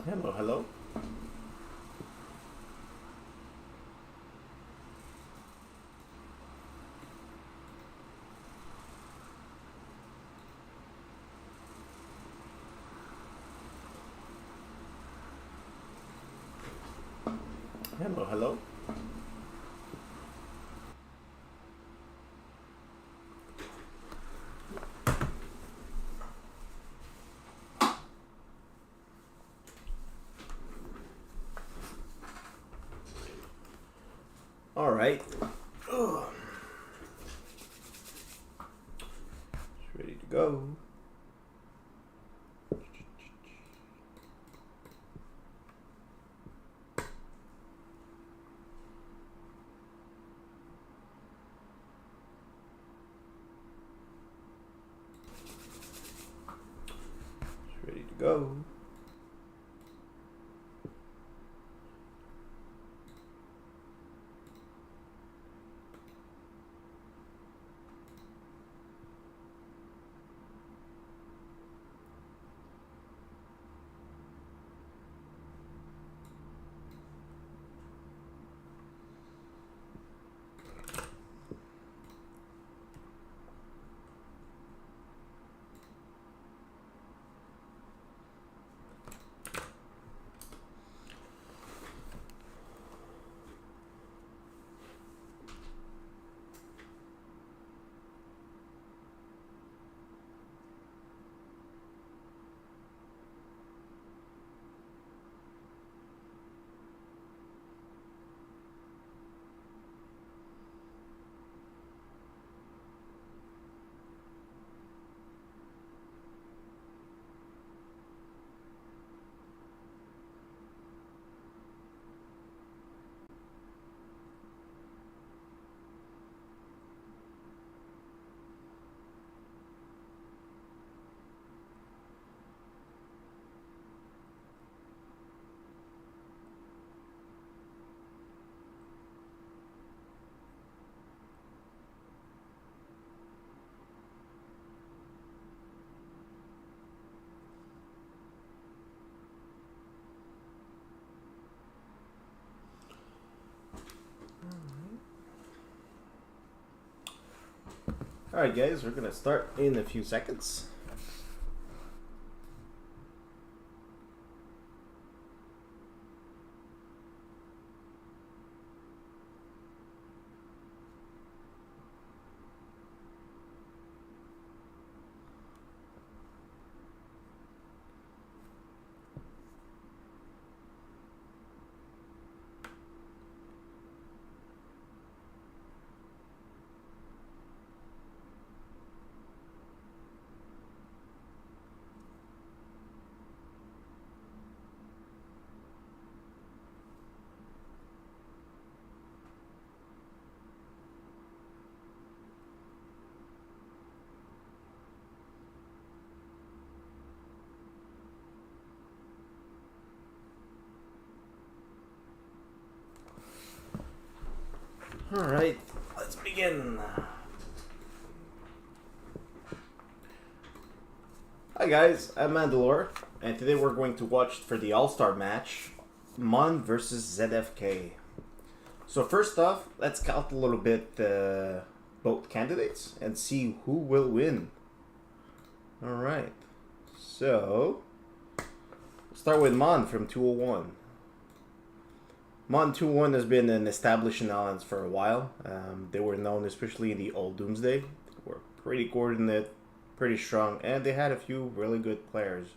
Hello, hello. Hello, hello. All right. Ugh. It's ready to go. It's ready to go. All right, guys, we're gonna start in a few seconds. All right, let's begin. Hi, guys. I'm Mandalore, and today we're going to watch for the All-Star match, MON versus ZFK. So first off, let's count a little bit both candidates and see who will win. All right. So, start with Mon from 201. Mon 201 has been an established in Alliance for a while. They were known, especially in the old Doomsday. They were pretty coordinate, pretty strong, and they had a few really good players.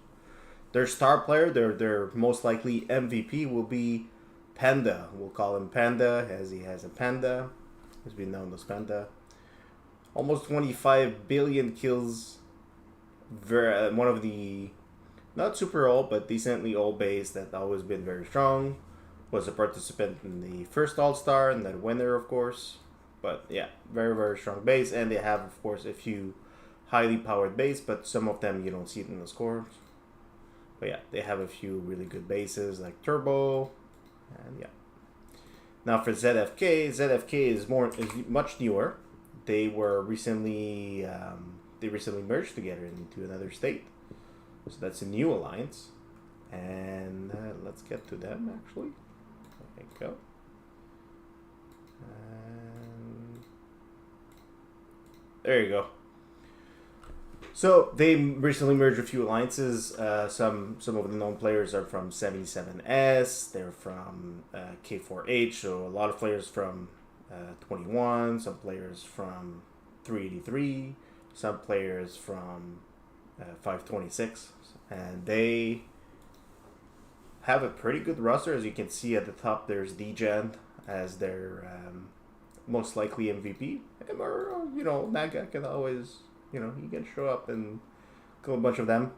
Their star player, their most likely MVP, will be Panda. We'll call him Panda, as he has a panda. He's been known as Panda. Almost 25 billion kills. One of the not super old, but decently old base that always been very strong. Was a participant in the first All-Star and then winner, of course. But yeah, very, very strong base. And they have, of course, a few highly powered base, but some of them you don't see it in the scores. But yeah, they have a few really good bases like Turbo. And yeah. Now for ZFK is much newer. They were recently merged together into another state. So that's a new alliance. And let's get to them, actually. There you go. And there you go. So they recently merged a few alliances. Some of the known players are from 77S. They're from K4H. So a lot of players from 21. Some players from 383. Some players from 526. And they have a pretty good roster. As you can see at the top, there's DGen as their most likely MVP. Or, you know, Naga can always, you know, he can show up and kill a bunch of them.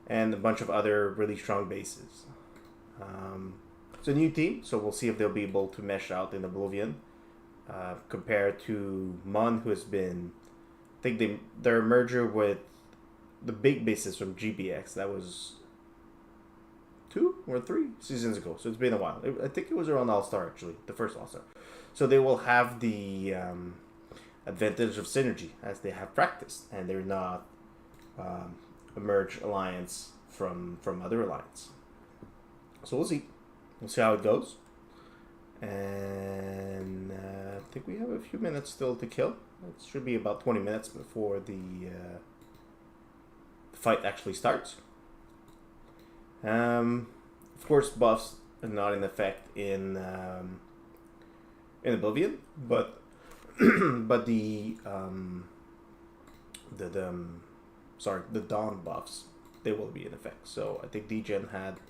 And a bunch of other really strong bases. It's a new team, so we'll see if they'll be able to mesh out in Oblivion. Compared to MON, who has been, I think their merger with the big bases from GBX, that was 2 or 3 seasons ago, so it's been a while. I think it was around All-Star, actually, the first All-Star. So they will have the advantage of synergy, as they have practiced, and they're not a merge alliance from other alliance. So we'll see. We'll see how it goes. And I think we have a few minutes still to kill. It should be about 20 minutes before the fight actually starts. Of course, buffs are not in effect in Oblivion, but but the Dawn buffs, they will be in effect. So I think DGen had,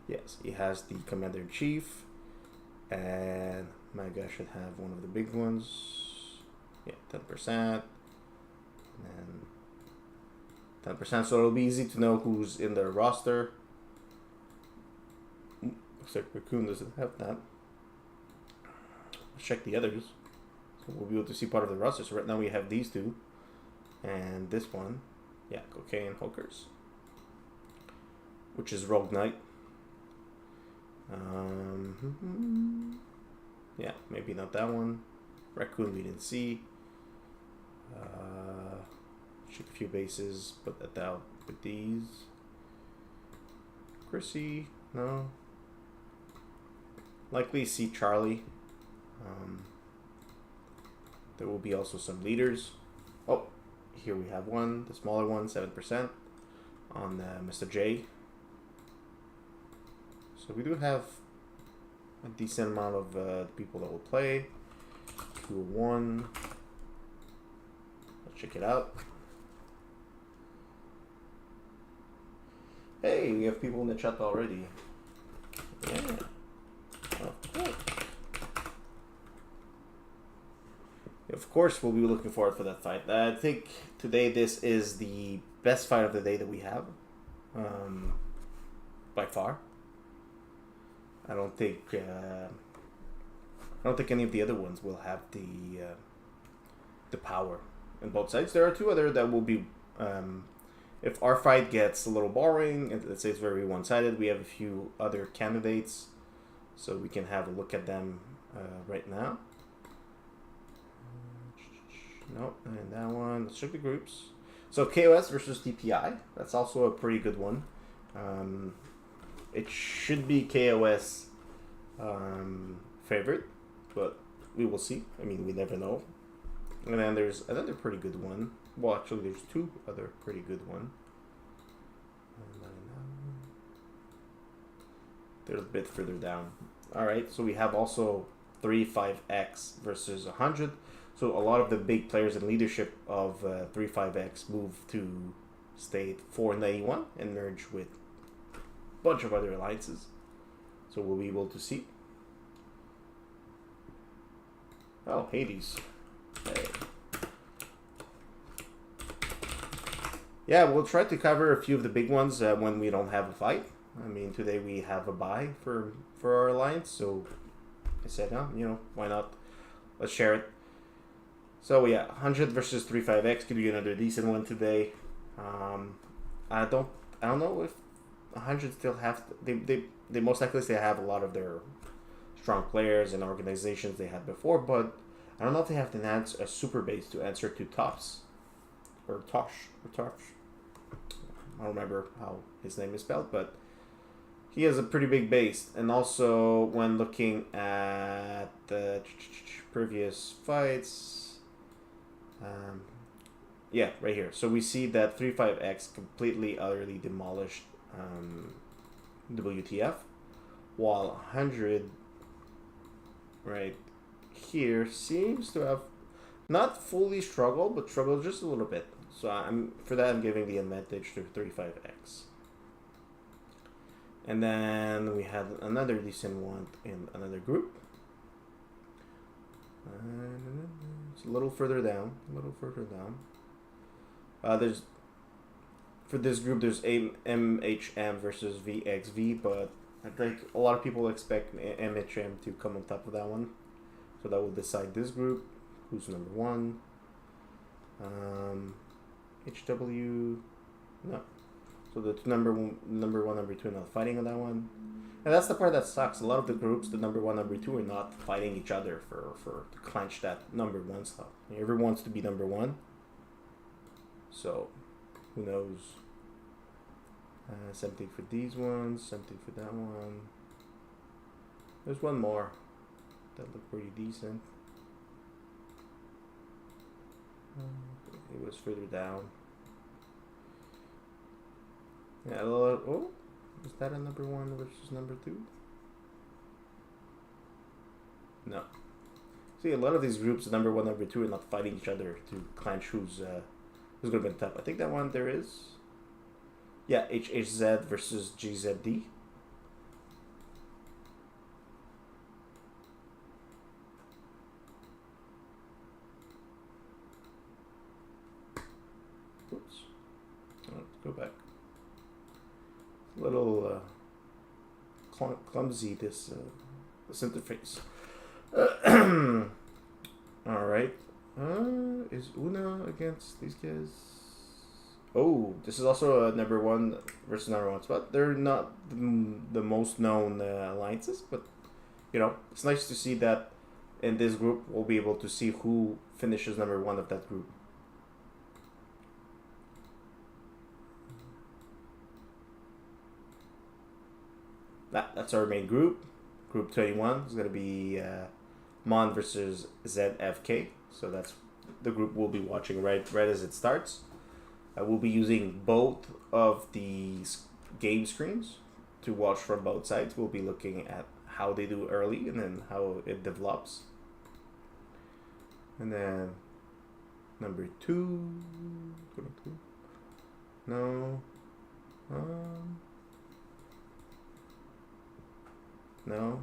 yes, he has the Commander in Chief, and my guy should have one of the big ones. Yeah, 10%, and 10%. So it'll be easy to know who's in their roster. Looks like Raccoon doesn't have that. Let's check the others. So we'll be able to see part of the roster. So right now we have these two. And this one. Yeah, Cocaine Hookers. Which is Rogue Knight. Yeah, maybe not that one. Raccoon we didn't see. Check a few bases. Put that down with these. Chrissy, no. Likely see Charlie. There will be also some leaders. Oh, here we have one, the smaller one, 7% on Mr. J. So we do have a decent amount of people that will play. 201. Let's check it out. Hey, we have people in the chat already. Yeah. Of course, we'll be looking forward for that fight. I think today this is the best fight of the day that we have, by far. I don't think any of the other ones will have the power in both sides. There are 2 other that will be. If our fight gets a little boring, and let's say it's very one-sided, we have a few other candidates, so we can have a look at them right now. Nope, and that one. Let's check the groups. So KOS versus DPI. That's also a pretty good one. It should be KOS favorite, but we will see. I mean, we never know. And then there's another pretty good one. Well, actually, there's 2 other pretty good ones. They're a bit further down. All right, so we have also 35X versus 100. So a lot of the big players in leadership of 35X move to state 491 and merge with a bunch of other alliances. So we'll be able to see. Oh, Hades. Hey. Yeah, we'll try to cover a few of the big ones when we don't have a fight. I mean, today we have a buy for our alliance, so I said, you know, why not? Let's share it. So yeah, 100 versus 35X could be another decent one today. I don't know if 100 still have they most likely still have a lot of their strong players and organizations they had before, but I don't know if they have a super base to answer to Tops or Tosh. I don't remember how his name is spelled, but he has a pretty big base. And also, when looking at the previous fights, yeah, right here. So we see that 35X completely, utterly demolished WTF, while 100 right here seems to have not fully struggled, but struggled just a little bit. So I'm giving the advantage to 35X. And then we had another decent one in another group. It's a little further down. There's for this group there's MHM versus VXV, but I think a lot of people expect MHM to come on top of that one. So that will decide this group. Who's number one? HW, no. So the number one, number two are not fighting on that one. And that's the part that sucks. A lot of the groups, the number one, number two, are not fighting each other to clinch that number one slot. Everyone wants to be number one. So, who knows? Same thing for these ones. Same thing for that one. There's one more that looked pretty decent. It was further down. Yeah, oh, is that a number one versus number two? No. See, a lot of these groups, number one, number two, are not fighting each other to clinch who's going to be on top. I think that one there is. Yeah, HHZ versus GZD. Oops. Let's go back. A little clumsy, this interface. Alright. Is Una against these guys? Oh, this is also a number one versus number one spot. They're not the most known alliances, but you know, it's nice to see that in this group we'll be able to see who finishes number one of that group. That's our main group. Group 21 is going to be MON versus ZFK. So that's the group we'll be watching right as it starts. We'll be using both of these game screens to watch from both sides. We'll be looking at how they do early and then how it develops. And then number two. No. No.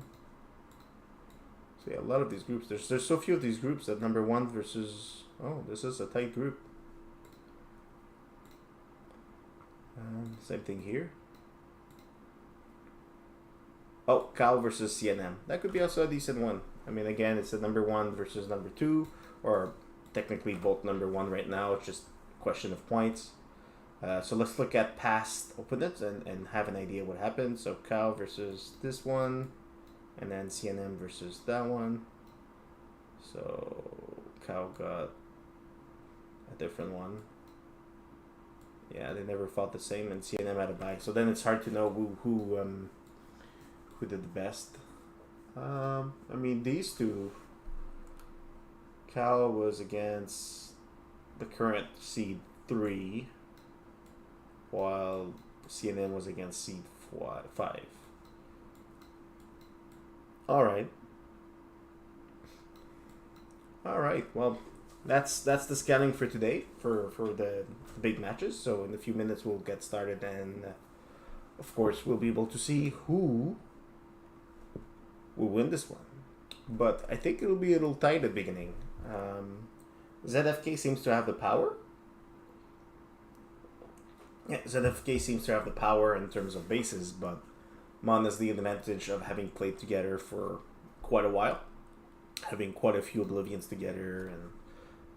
See, a lot of these groups. There's so few of these groups that number one versus. Oh, this is a tight group. Same thing here. Oh, Cal versus CNM. That could be also a decent one. I mean, again, it's a number one versus number two, or technically both number one right now. It's just a question of points. So let's look at past opponents and have an idea what happened. So Cal versus this one, and then CNM versus that one. So Cal got a different one. Yeah, they never fought the same, and CNM had a bye. So then it's hard to know who did the best. I mean, these two. Cal was against the current seed 3, while CNM was against seed 5. All right. Well, that's the scanning for today for the big matches. So in a few minutes we'll get started, and of course we'll be able to see who will win this one. But I think it'll be a little tight at the beginning. ZFK seems to have the power. Yeah, ZFK seems to have the power in terms of bases, but MON has the advantage of having played together for quite a while, having quite a few Oblivions together, and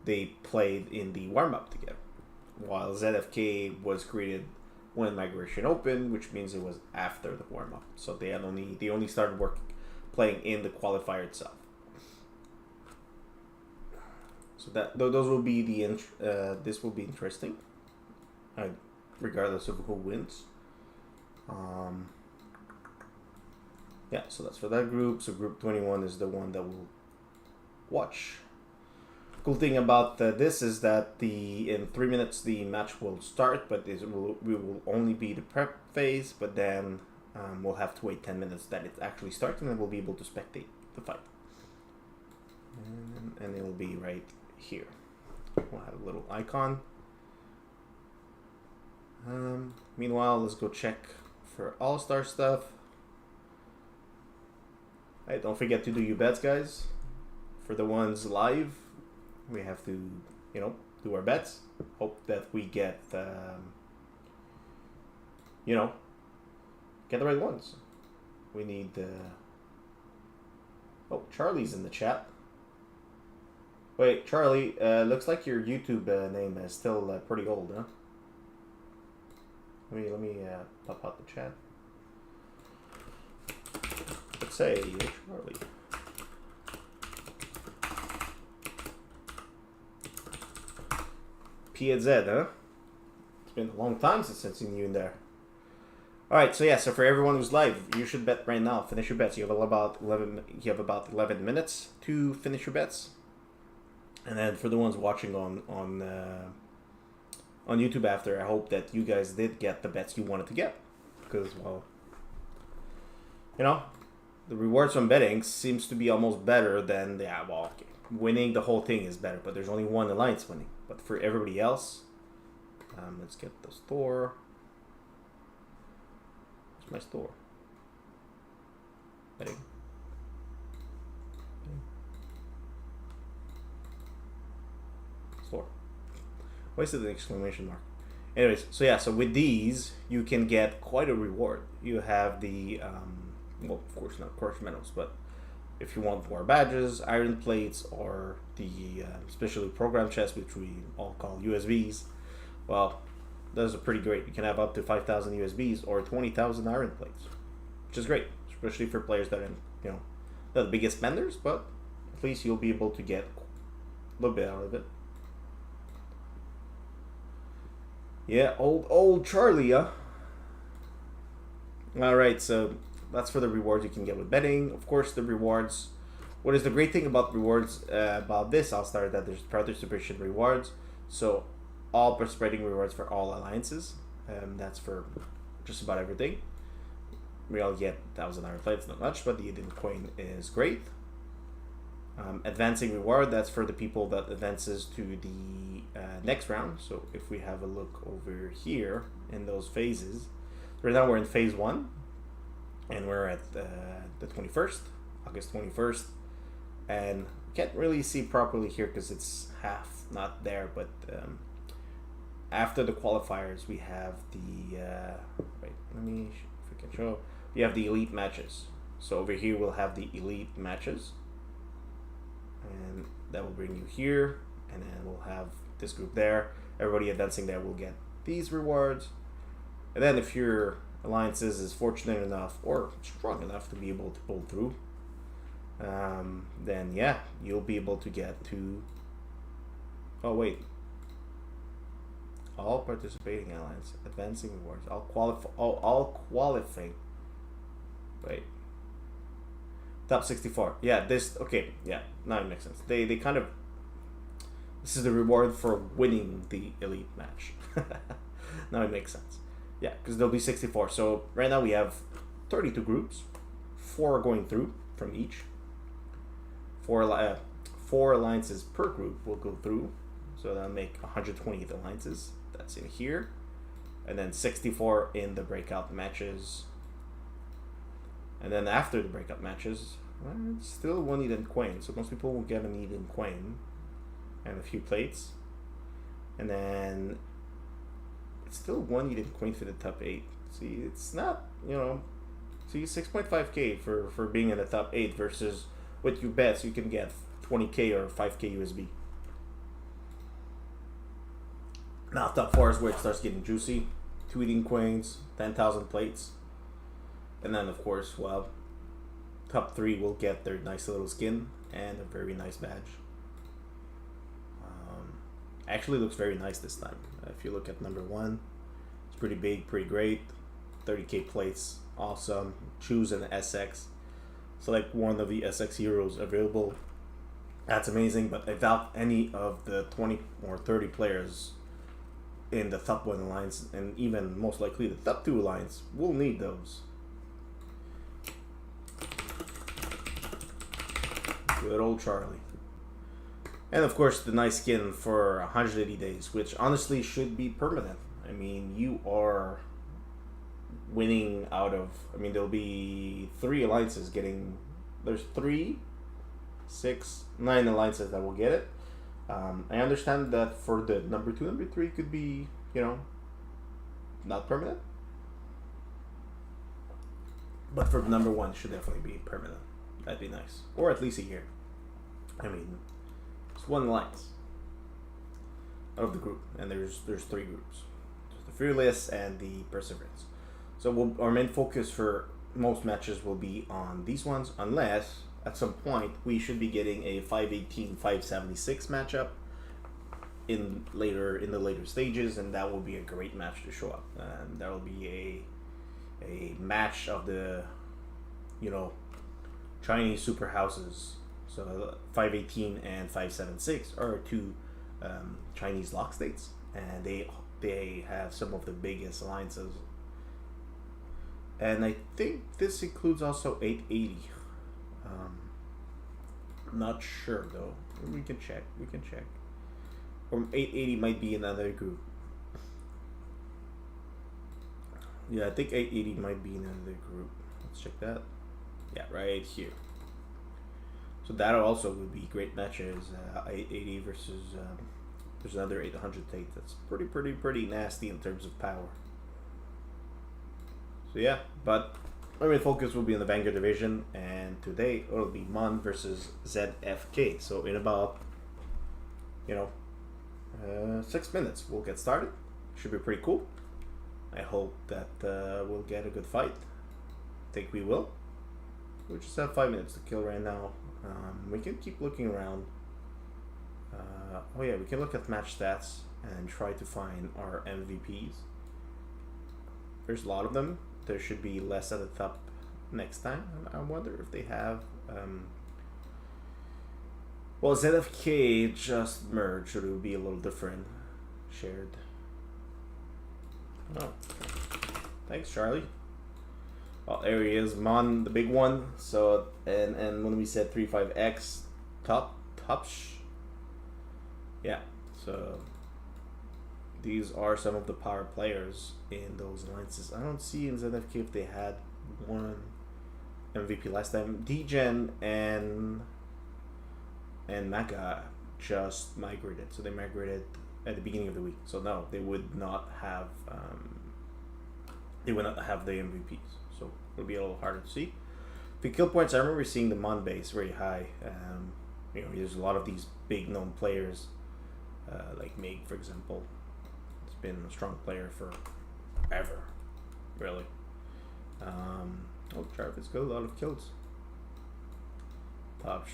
they played in the warm-up together. While ZFK was created when Migration opened, which means it was after the warm-up. So they only started playing in the qualifier itself. So those will be this will be interesting, regardless of who wins. Yeah, so that's for that group. So group 21 is the one that we'll watch. Cool thing about this is that in 3 minutes the match will start, but we will only be the prep phase, but then we'll have to wait 10 minutes that it actually starts, and then we'll be able to spectate the fight. And it'll be right here. We'll have a little icon. Meanwhile, let's go check for All-Star stuff. Hey, don't forget to do your bets, guys. For the ones live, we have to, do our bets. Hope that we get, get the right ones. We need, oh, Charlie's in the chat. Wait, Charlie, looks like your YouTube name is still pretty old, huh? Let me pop out the chat. Let's say, Charlie. P and Z, huh? It's been a long time since I've seen you in there. Alright, so yeah, so for everyone who's live, you should bet right now. Finish your bets. You have about 11 minutes to finish your bets. And then for the ones watching on YouTube after, I hope that you guys did get the bets you wanted to get. Because, well, the rewards from betting seems to be almost better than winning the whole thing is better, but there's only one alliance winning. But for everybody else, let's get the store. Where's my store? Betting. Store. Why is it an exclamation mark? Anyways, so yeah, so with these, you can get quite a reward. You have the, well, of course not course medals, but if you want more badges, iron plates, or the specially programmed chests, which we all call USBs, well, those are pretty great. You can have up to 5,000 USBs or 20,000 iron plates, which is great, especially for players that are, not the biggest spenders, but at least you'll be able to get a little bit out of it. Yeah, old Charlie, huh? Alright, so that's for the rewards you can get with betting. Of course, the rewards. What is the great thing about rewards about this All-Star that there's participation rewards. So all participating rewards for all alliances. That's for just about everything. We all get 1,000 iron plates, not much, but the Eden coin is great. Advancing reward, that's for the people that advances to the next round. So if we have a look over here in those phases, right now we're in phase 1, and we're at the 21st, August 21st, and we can't really see properly here because it's half not there, but after the qualifiers we have the wait, let me if we can show, we have the elite matches. So over here we'll have the elite matches, and that will bring you here, and then we'll have this group there. Everybody advancing there will get these rewards, and then if your alliances is fortunate enough or strong enough to be able to pull through, then yeah, you'll be able to get to, oh wait, all participating alliance advancing rewards, all qualifying, wait, top 64. Yeah, this, okay, yeah, now it makes sense. They kind of, this is the reward for winning the elite match. Now it makes sense. Yeah, because there'll be 64. So right now we have 32 groups, 4 are going through from each. 4 alliances per group will go through, so that'll make 128 alliances. That's in here, and then 64 in the breakout matches. And then after the breakout matches, well, it's still 1 Eden coin. So most people will get an Eden coin and a few plates, and then it's still 1 Eden coin for the top 8. See, it's not, see, 6.5k for being in the top 8 versus what you bet, so you can get 20k or 5k USB. Now top 4 is where it starts getting juicy. 2 Eden coins, 10,000 plates, and then of course, well, top 3 will get their nice little skin and a very nice badge. Actually looks very nice this time. If you look at number 1, it's pretty big, pretty great. 30k plates, awesome. Choose an SX. select one of the SX heroes available. That's amazing, but I doubt any of the 20 or 30 players in the top 1 alliance, and even most likely the top 2 alliance, will need those. Good old Charlie. And of course the nice skin for 180 days, which honestly should be permanent. I mean, you are winning out of, I mean, there'll be 3 alliances getting, there's 3, 6, 9 alliances that will get it. I understand that for the number 2, number 3 could be, you know, not permanent. But for number 1, it should definitely be permanent. That'd be nice. Or at least a year. I mean, it's 1 alliance out of the group. And there's 3 groups. There's the Fearless and the Perseverance. So our main focus for most matches will be on these ones, unless at some point we should be getting a 518, 576 matchup in the later stages, and that will be a great match to show up. And that will be a match of the, you know, Chinese super houses. So 518 and 576 are 2 Chinese lock states, and they have some of the biggest alliances. And I think this includes also 880. Not sure though. We can check. Or 880 might be another group. Yeah, I think 880 might be another group. Let's check that. Yeah, right here. So that also would be great matches. 880 versus there's another 808. That's pretty nasty in terms of power. So yeah, but my main focus will be in the Vanguard division, and today it'll be MON versus ZFK. So in about, you know, 6 minutes we'll get started. Should be pretty cool. I hope that we'll get a good fight. I think we will. We just have 5 minutes to kill right now. We can keep looking around. Oh yeah, we can look at match stats and try to find our MVPs. There's a lot of them. There should be less at the top next time. I wonder if they have. Well, ZFK just merged, so it will be a little different. Shared. Oh, thanks, Charlie. Oh, there he is, MON, the big one. So, and when we said 35X, tops. Yeah. So these are some of the power players in those alliances. I don't see in ZFK if they had one MVP last time. Degen and Maka just migrated. So they migrated at the beginning of the week. So no, they would not have the MVPs. So it'll be a little harder to see. The kill points, I remember seeing the MON base very high. You know, there's a lot of these big known players, like Mig, for example. It's been a strong player forever, really. Oh, Jarvis got a lot of kills. Tosh,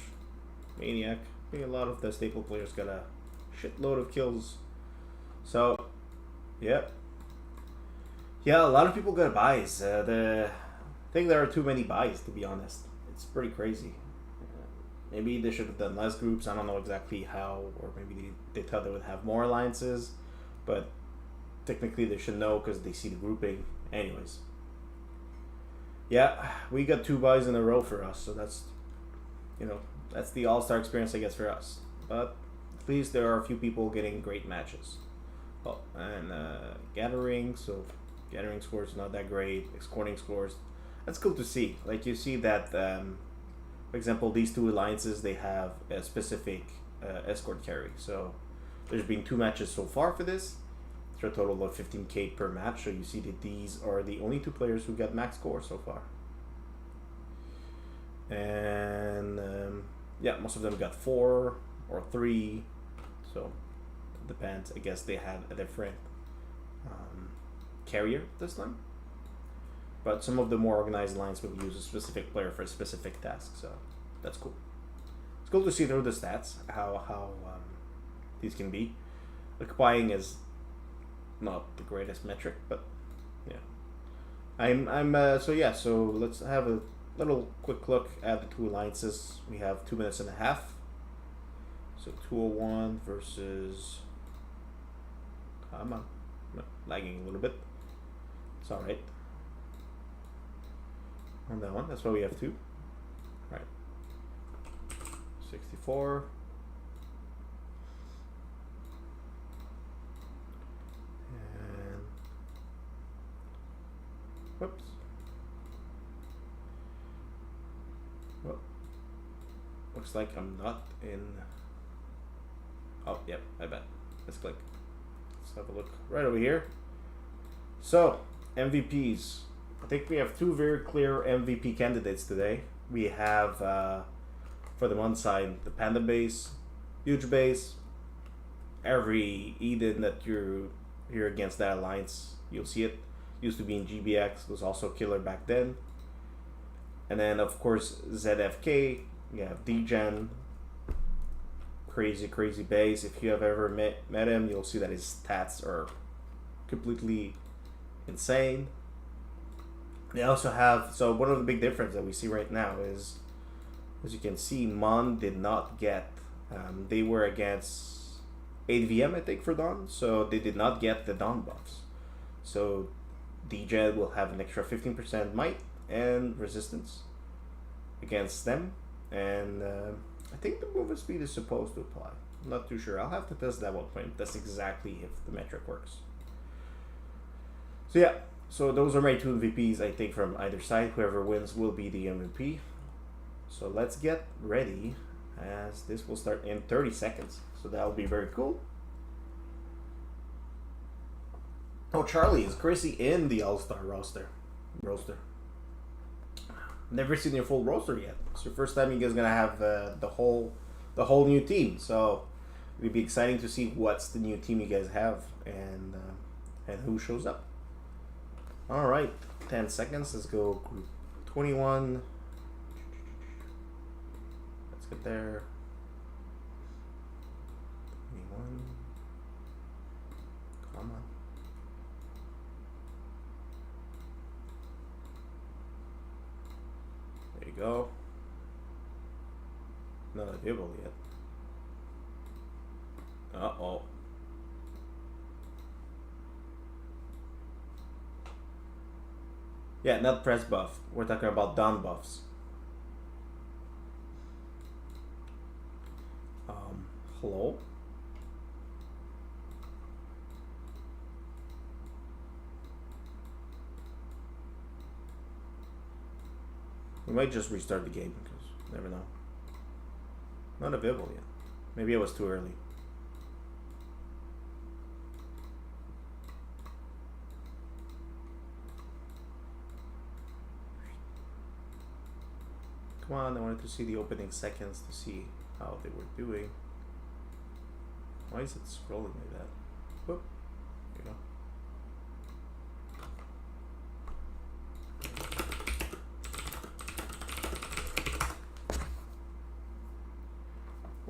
Maniac. I think a lot of the staple players got a shitload of kills. So, yeah. Yeah, a lot of people got buys. I think there are too many buys, to be honest. It's pretty crazy. Maybe they should have done less groups. I don't know exactly how, or maybe they thought they would have more alliances, but technically they should know because they see the grouping. Anyways. Yeah, we got 2 buys in a row for us, so that's, you know, that's the all-star experience, I guess, for us. But at least there are a few people getting great matches. Oh, and gathering, so gathering scores not that great. Escorting scores, that's cool to see. Like you see that, for example, these 2 alliances, they have a specific escort carry. So there's been 2 matches so far for this. For a total of 15k per match. So you see that these are the only 2 players who got max score so far. And yeah, most of them got 4 or 3. So it depends. I guess they had a different carrier this time. But some of the more organized lines will use a specific player for a specific task. So that's cool. It's cool to see through the stats how these can be. Occupying is not the greatest metric, but yeah. So let's have a little quick look at the two alliances. We have 2 minutes and a half. So 201 versus. Come on, I'm lagging a little bit. It's all right. On that one, that's why we have 2. Right. 64. And whoops. Well, looks like I'm not in. Oh, yep, I bet. Let's click. Let's have a look right over here. So, MVPs. I think we have 2 very clear MVP candidates today. We have, for the one side, the Panda base, huge base. Every Eden that you're against that alliance, you'll see it. Used to be in GBX, was also killer back then. And then, of course, ZFK. You have DGen. Crazy base. If you have ever met him, you'll see that his stats are completely insane. They also have, so one of the big differences that we see right now is, as you can see, MON did not get, they were against 8VM, I think, for Dawn, so they did not get the Dawn buffs. So DGen will have an extra 15% might and resistance against them, and I think the movement speed is supposed to apply. I'm not too sure. I'll have to test that one point. That's exactly if the metric works. So yeah. So those are my 2 MVPs, I think, from either side. Whoever wins will be the MVP. So let's get ready, as this will start in 30 seconds. So that'll be very cool. Oh, Charlie, is Chrissy in the All-Star roster? Never seen your full roster yet. It's your first time you guys gonna have the whole new team. So it'll be exciting to see what's the new team you guys have and who shows up. All right, 10 seconds. Let's go group 21. Let's get there. 21. Come on. There you go. Not available yet. Uh-oh. Yeah, not press buff. We're talking about down buffs. Hello? We might just restart the game because you never know. Not available yet. Maybe it was too early. Come on, I wanted to see the opening seconds to see how they were doing. Why is it scrolling like that? Whoop. There you go.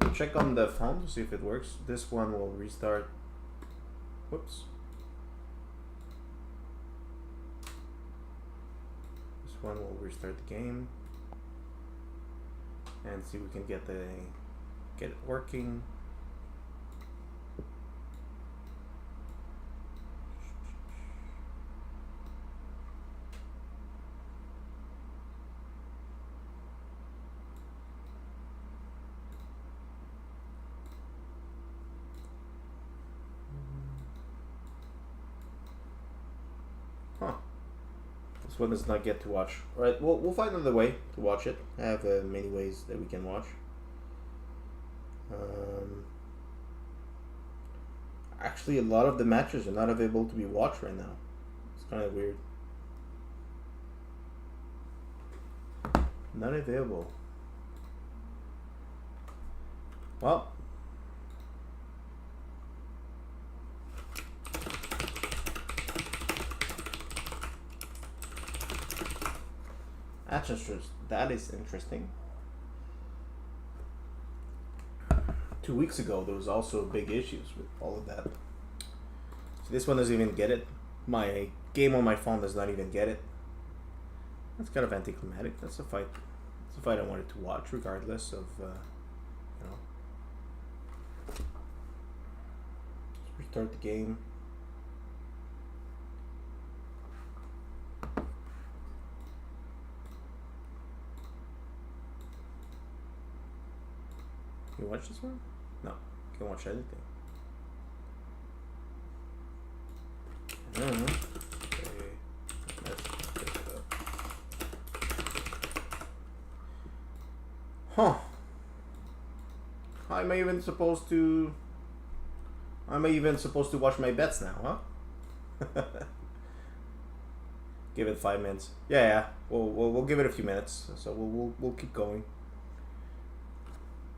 We'll check on the phone to see if it works. This one will restart. Whoops. This one will restart the game. And see if we can get it working. Huh. This one does not get to watch. Alright, we'll find another way to watch it. I have many ways that we can watch. Actually, a lot of the matches are not available to be watched right now. It's kind of weird. Not available. Well. That is interesting. 2 weeks ago, there was also big issues with all of that. So this one doesn't even get it. My game on my phone does not even get it. That's kind of anticlimactic. That's a fight. It's a fight I wanted to watch, regardless of, you know. Let's restart the game. Can you watch this one? No, can't watch anything. I don't know. Okay. Let's pick it up. Huh. How am I even supposed to... How am I even supposed to watch my bets now, huh? Give it 5 minutes. Yeah. We'll give it a few minutes. So we'll keep going.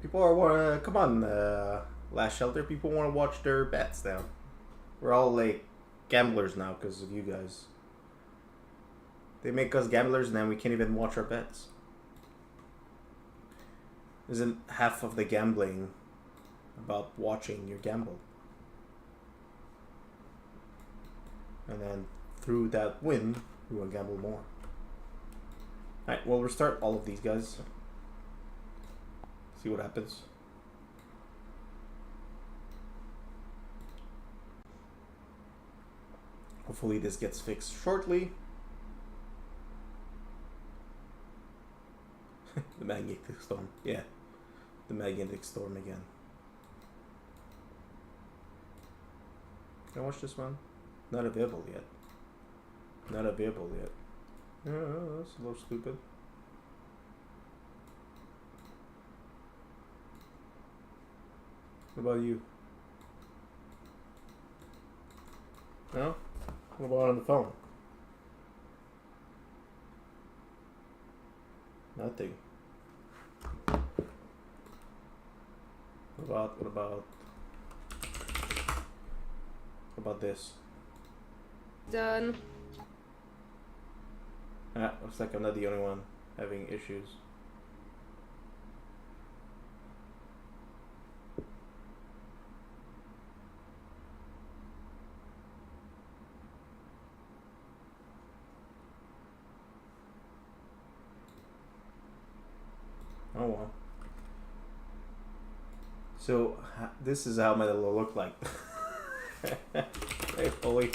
People are come on, Last Shelter. People want to watch their bets now. We're all like gamblers now because of you guys. They make us gamblers, and then we can't even watch our bets. Isn't half of the gambling about watching your gamble? And then through that win, we will gamble more. Alright, we'll restart all of these guys. See what happens. Hopefully this gets fixed shortly. The magnetic storm. Yeah. The magnetic storm again. Can I watch this one? Not available yet. Not available yet. Oh, that's a little stupid. What about you? No? What about on the phone? Nothing. What about this? Done. Ah, looks like I'm not the only one having issues. Oh well. So this is how my little look like. Hey, Foley.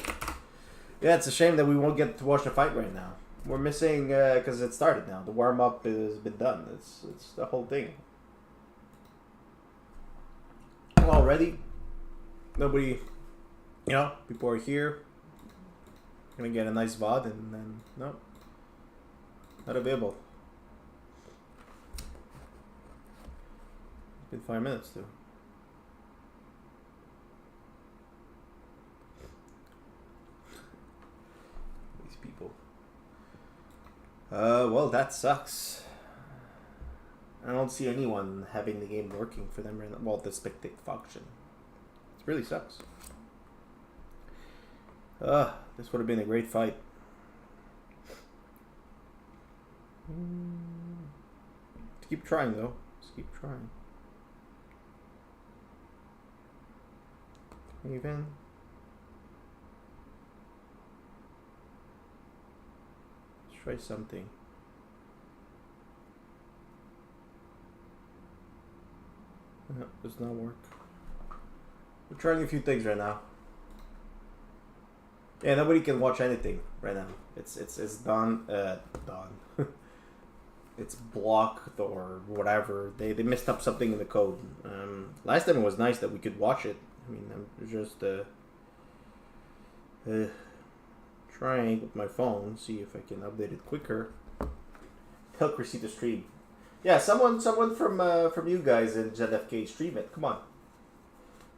Yeah, it's a shame that we won't get to watch the fight right now. We're missing because it started now. The warm up has been done. It's the whole thing. Already, nobody, you know, people are here. Gonna get a nice VOD and then no, not available. It's been 5 minutes too. These people. Well, that sucks. I don't see anyone having the game working for them right now. Well, the spectate function. It really sucks. This would have been a great fight. Let's keep trying though. Let's keep trying. Even. Let's try something. No, does not work. We're trying a few things right now. Yeah, nobody can watch anything right now. It's done. Done. It's blocked or whatever. They messed up something in the code. Last time it was nice that we could watch it. I mean, I'm just trying with my phone, see if I can update it quicker. Help receive the stream. Yeah, someone from you guys in ZFK, stream it. Come on,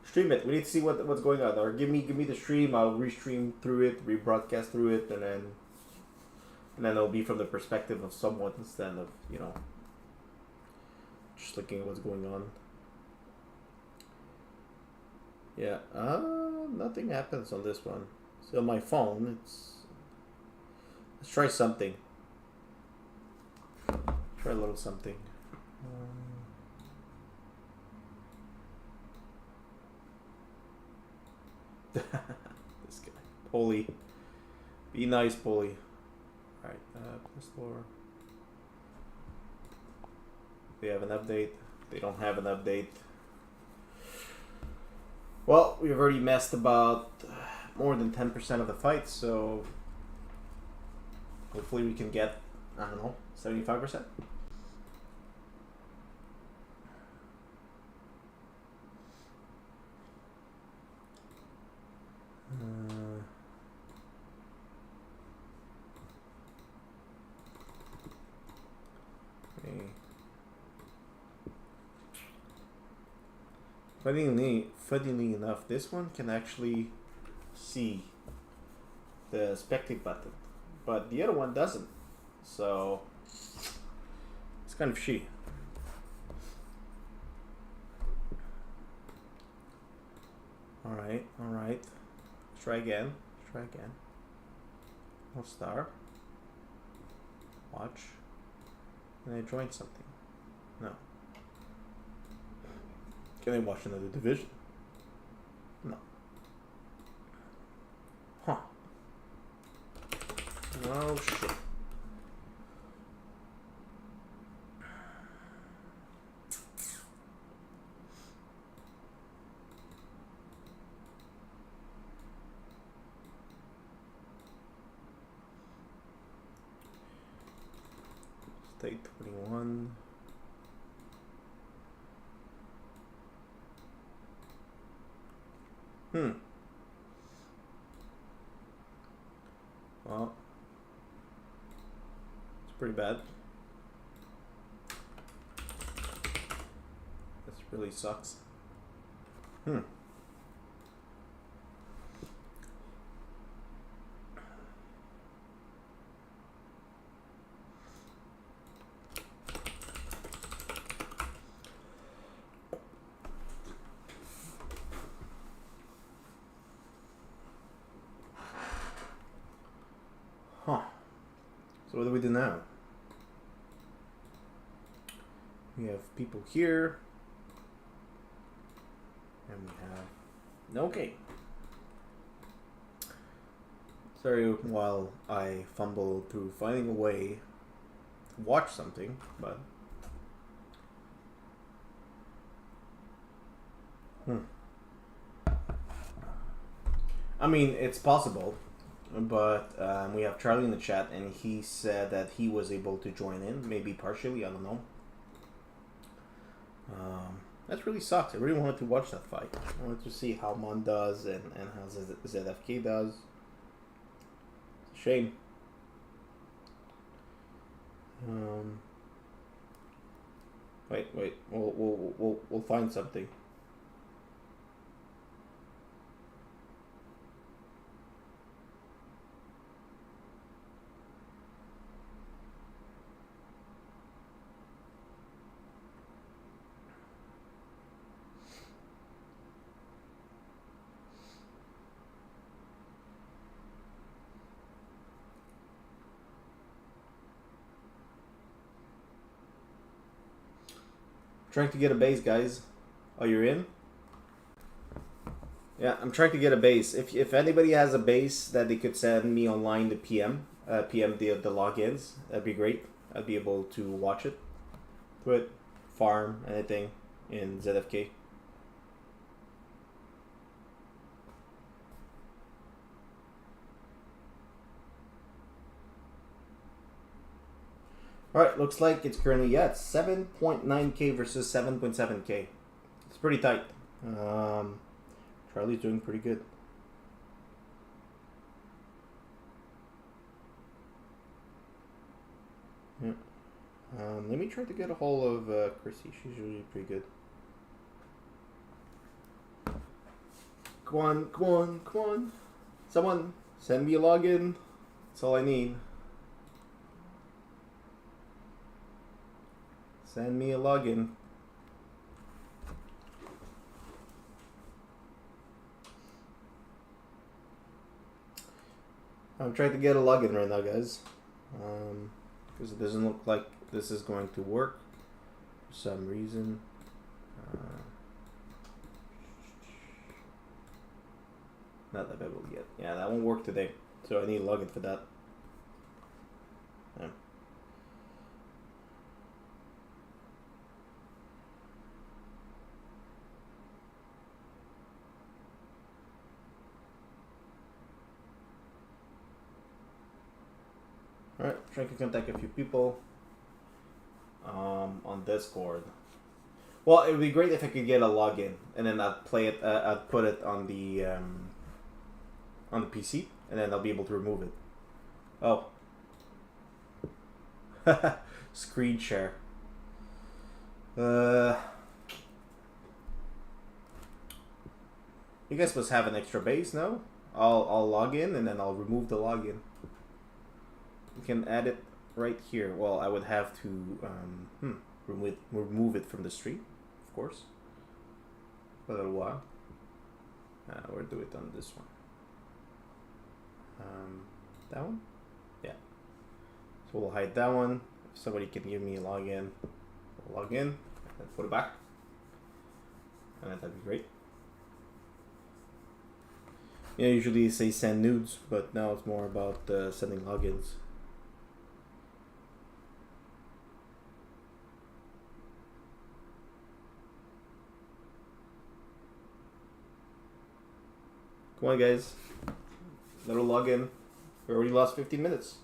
stream it. We need to see what's going on. Or give me the stream. I'll restream through it, rebroadcast through it, and then it'll be from the perspective of someone instead of, you know, just looking at what's going on. Yeah, nothing happens on this one. So on my phone, let's try something. Try a little something. This guy, Polly. Be nice, Polly. Alright, plus lore. They have an update. They don't have an update. Well, we've already messed about more than 10% of the fights, so hopefully we can get, I don't know, 75%. Funnily enough, this one can actually see the spectate button, but the other one doesn't. So it's kind of shitty. Alright. Let's try again. I'll start. Watch. Can I join something? No. Can I watch another division? No. Huh. Well, shit. State 21. Well, it's pretty bad. This really sucks. So what do we do now? We have people here. And we have... Okay. Sorry while I fumble through finding a way to watch something, but... I mean, it's possible. But we have Charlie in the chat, and he said that he was able to join in, maybe partially, I don't know. That really sucks. I really wanted to watch that fight. I wanted to see how MON does and how ZFK does. It's a shame. Wait. We'll find something. Trying to get a base, guys. Oh, you're in? Yeah, I'm trying to get a base. If anybody has a base that they could send me online to PM the logins, that'd be great. I'd be able to watch it, put farm anything in ZFK. Alright, looks like it's currently, yeah, it's 7.9k versus 7.7k. It's pretty tight. Charlie's doing pretty good. Yeah. Let me try to get a hold of Chrissy. She's usually pretty good. Come on. Someone, send me a login. That's all I need. Send me a login. I'm trying to get a login right now, guys. Because it doesn't look like this is going to work for some reason. Not available yet. Yeah, that won't work today. So I need a login for that. Alright, trying to contact a few people on Discord. Well, it would be great if I could get a login, and then I'd play it. I'd put it on the PC, and then I'll be able to remove it. Oh, screen share. You guys must have an extra base, no? I'll log in, and then I'll remove the login. You can add it right here. Well, I would have to remove it from the stream, of course, for a little while. We'll do it on this one. That one? Yeah. So we'll hide that one. If somebody can give me a login, we'll log in and put it back. And that'd be great. Yeah, usually you say send nudes, but now it's more about sending logins. Come on, guys. Little login. We already lost 15 minutes.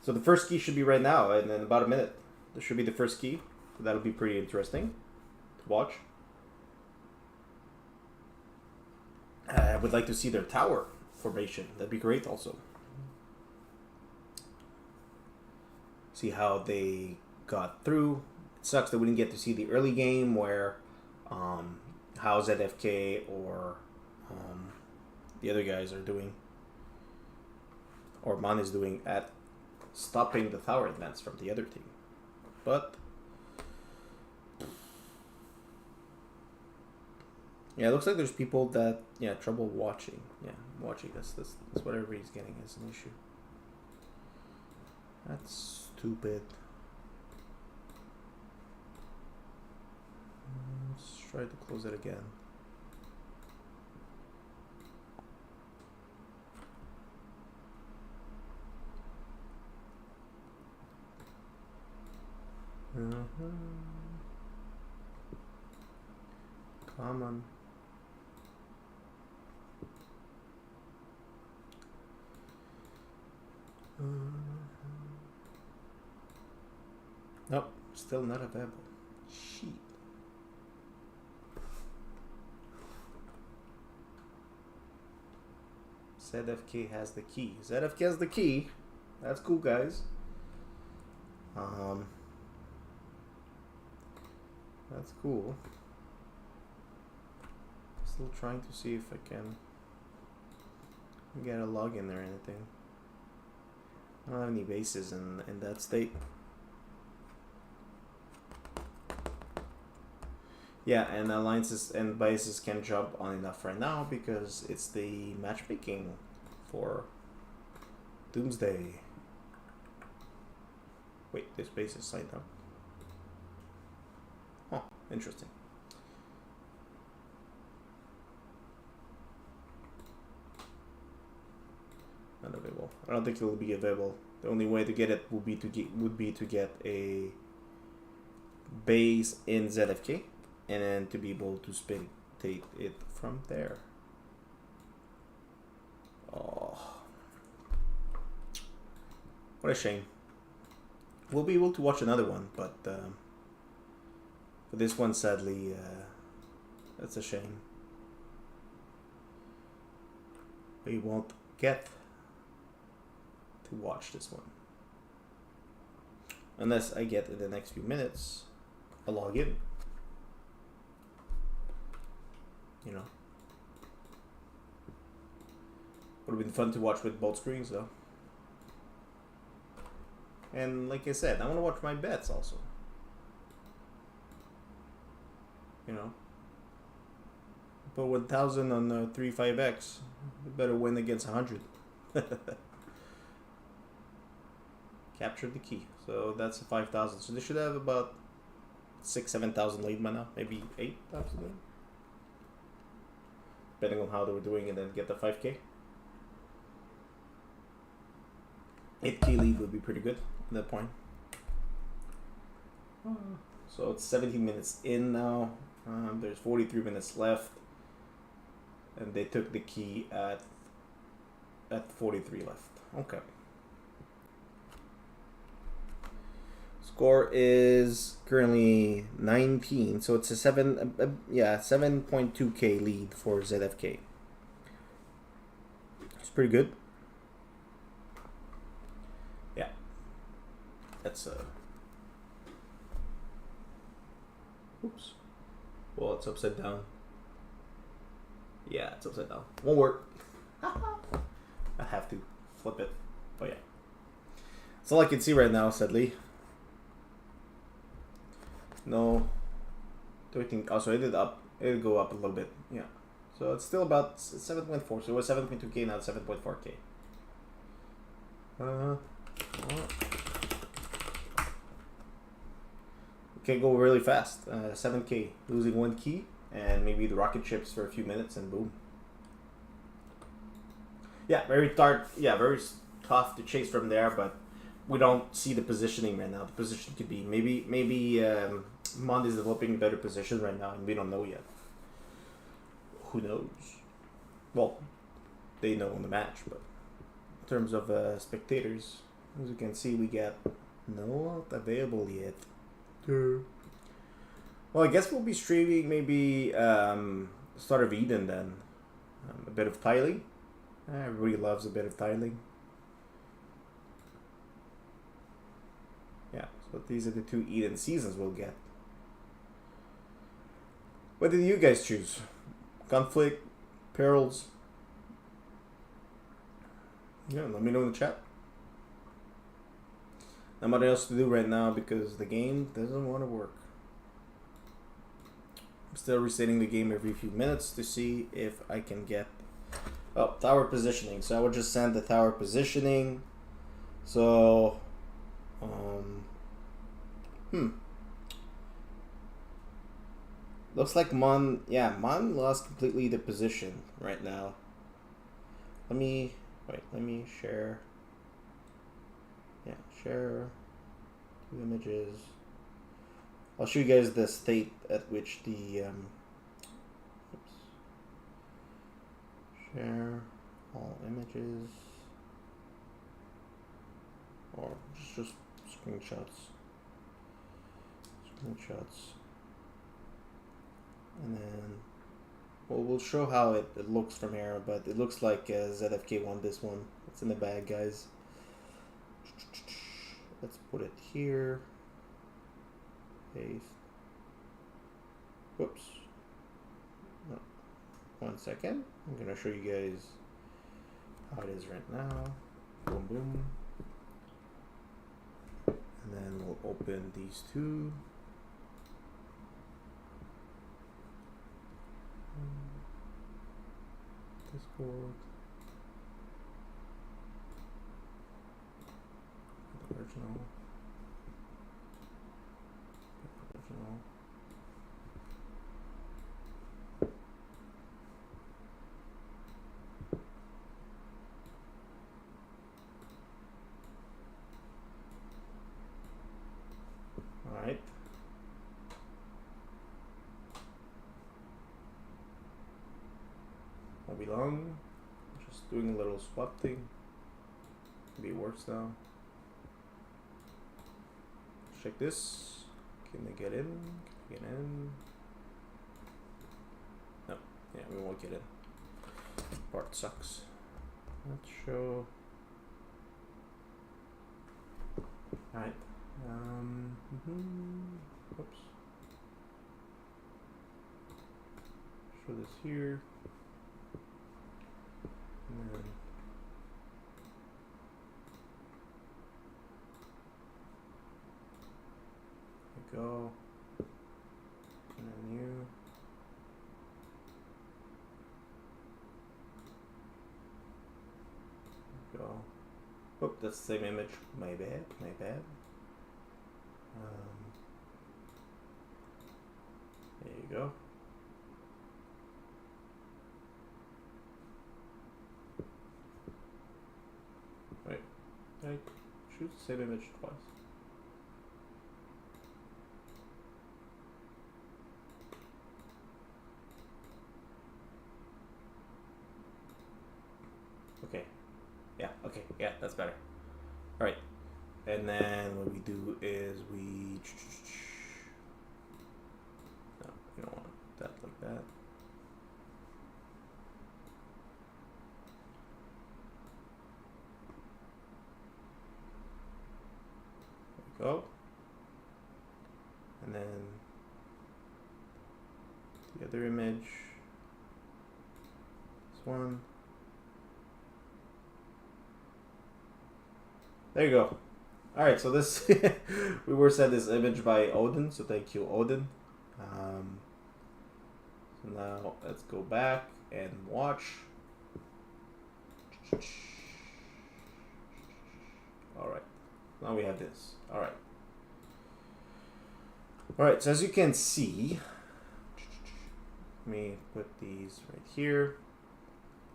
So the first key should be right now, and in about a minute. This should be the first key. That'll be pretty interesting to watch. I would like to see their tower formation. That'd be great also. See how they got through. It sucks that we didn't get to see the early game where how ZFK or the other guys are doing, or MON is doing at stopping the tower advance from the other team. But yeah, it looks like there's people that trouble watching. Yeah, watching this. That's what everybody's getting as an issue. That's stupid. Let's try to close it again. Come on. Nope, still not available. Shit. ZFK has the key. ZFK has the key. That's cool, guys. That's cool. Still trying to see if I can get a login or anything. I don't have any bases in that state. Yeah, and alliances and bases can jump on enough right now because it's the matchmaking for Doomsday. Wait, this base is signed up. Oh, interesting. Not available. I don't think it will be available. The only way to get it would be to get a base in ZFK, and then to be able to spectate it from there. Oh, what a shame. We'll be able to watch another one, but for this one, sadly, that's a shame. We won't get to watch this one unless I get in the next few minutes a login. You know, would have been fun to watch with both screens though. And like I said, I want to watch my bets also. You know, put 1,000 on 3-5x. You better win against 100. Captured the key, so that's 5,000. So they should have about 6,000-7,000 laid by now, maybe 8,000, depending on how they were doing, and then get the 5K. 8K lead would be pretty good at that point. So it's 17 minutes in now. There's 43 minutes left, and they took the key at 43 left. Okay. Score is currently 19, so it's a 7.2k lead for ZFK. It's pretty good. Yeah, that's oops. Well, it's upside down. Yeah, it's upside down. Won't work. I have to flip it. But yeah, that's all I can see right now, sadly. No, everything. Also, it did up. It did go up a little bit. Yeah, so it's still about 7.4. So it was 7.2k, now it's 7.4k. It can go really fast. 7k, losing 1 key, and maybe the rocket ships for a few minutes, and boom. Yeah, very tough to chase from there, but we don't see the positioning right now. The position could be maybe MON is developing a better position right now, and we don't know yet. Who knows? Well, they know in the match, but in terms of spectators, as you can see, we got no out available yet. Well, I guess we'll be streaming maybe Start of Eden then. A bit of tiling. Everybody loves a bit of tiling. Yeah, so these are the 2 Eden seasons we'll get. What did you guys choose? Conflict? Perils? Yeah, let me know in the chat. Not much else to do right now because the game doesn't want to work. I'm still resetting the game every few minutes to see if I can get... Oh, tower positioning. So I would just send the tower positioning. So... Looks like MON... Yeah, MON lost completely the position right now. Let me share... Yeah, share 2 images. I'll show you guys the state at which the oops. Share all images, or just screenshots, and then we'll show how it looks from here. But it looks like ZFK won this one. It's in the bag, guys. Let's put it here. Paste. Whoops. No. 1 second. I'm gonna show you guys how it is right now. Boom, boom. And then we'll open these 2. Discord. Original. Alright. Won't be long. Just doing a little swap thing. Maybe it works now. Check this. Can they get in? Get in? No. Yeah, we won't get in. Part sucks. Let's show. Alright. Oops. Show this here. And then go, and then new, go. Oh, that's the same image. My bad. There you go. Wait, did I choose the same image twice? Okay. Yeah, that's better. Alright. And then what we do is we... No, you don't want that like that. There we go. And then the other image. This one. There you go. Alright, so this we were sent this image by Odin, so thank you, Odin. So now let's go back and watch. Alright, now we have this. Alright, so as you can see, let me put these right here.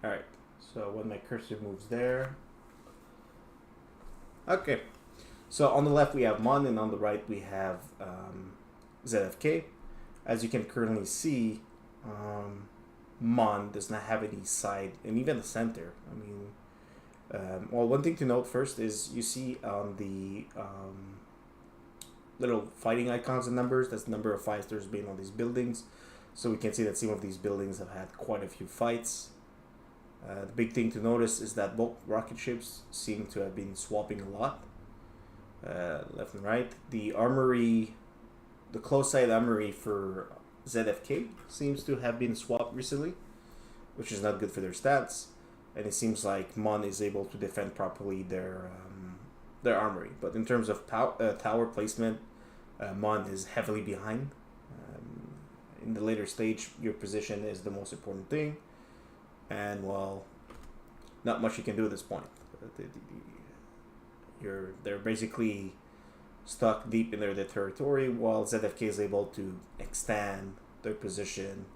Alright, so when my cursor moves there. Okay, so on the left we have MON and on the right we have ZFK. As you can currently see, MON does not have any side and even the center. I mean, well, one thing to note first is you see on the little fighting icons and numbers, that's the number of fights there's been on these buildings. So we can see that some of these buildings have had quite a few fights. The big thing to notice is that both rocket ships seem to have been swapping a lot, left and right. The armory, the close side armory for ZFK seems to have been swapped recently, which is not good for their stats. And it seems like MON is able to defend properly their armory. But in terms of tower placement, MON is heavily behind. In the later stage, your position is the most important thing. And, well, not much you can do at this point. They're basically stuck deep in their territory, while ZFK is able to extend their position.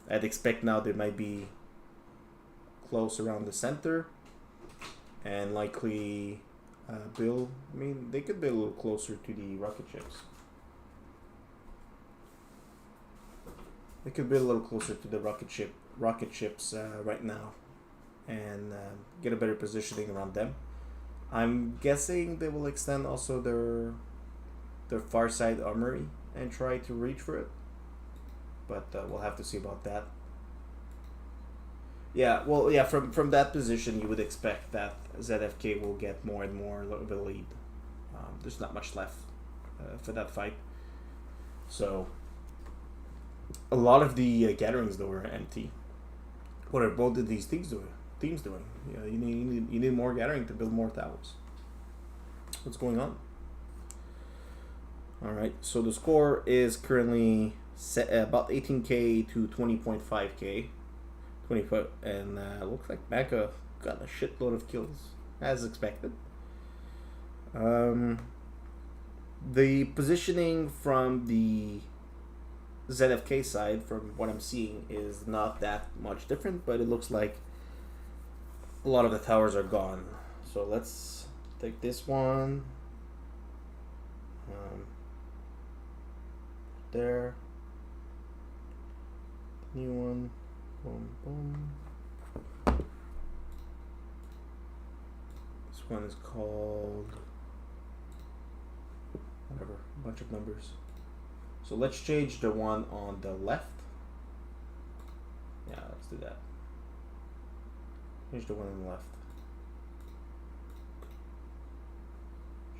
I'd expect now they might be close around the center, and likely build. I mean, they could be a little closer to the rocket ships. They could be a little closer to the rocket ships right now, and get a better positioning around them. I'm guessing they will extend also their far side armory and try to reach for it, but we'll have to see about that. Yeah, well, yeah, from that position you would expect that ZFK will get more and more of a lead. There's not much left for that fight, so a lot of the gatherings though are empty. What are both of these teams doing? Yeah, you need more gathering to build more towers. What's going on? All right, so the score is currently set at about 18k to 20.5k. 25, and looks like Mecha got a shitload of kills as expected. The positioning from the ZFK side, from what I'm seeing, is not that much different, but it looks like a lot of the towers are gone. So let's take this one. There. New one. Boom, boom. This one is called whatever, a bunch of numbers. So let's change the one on the left. Yeah, let's do that. Change the one on the left.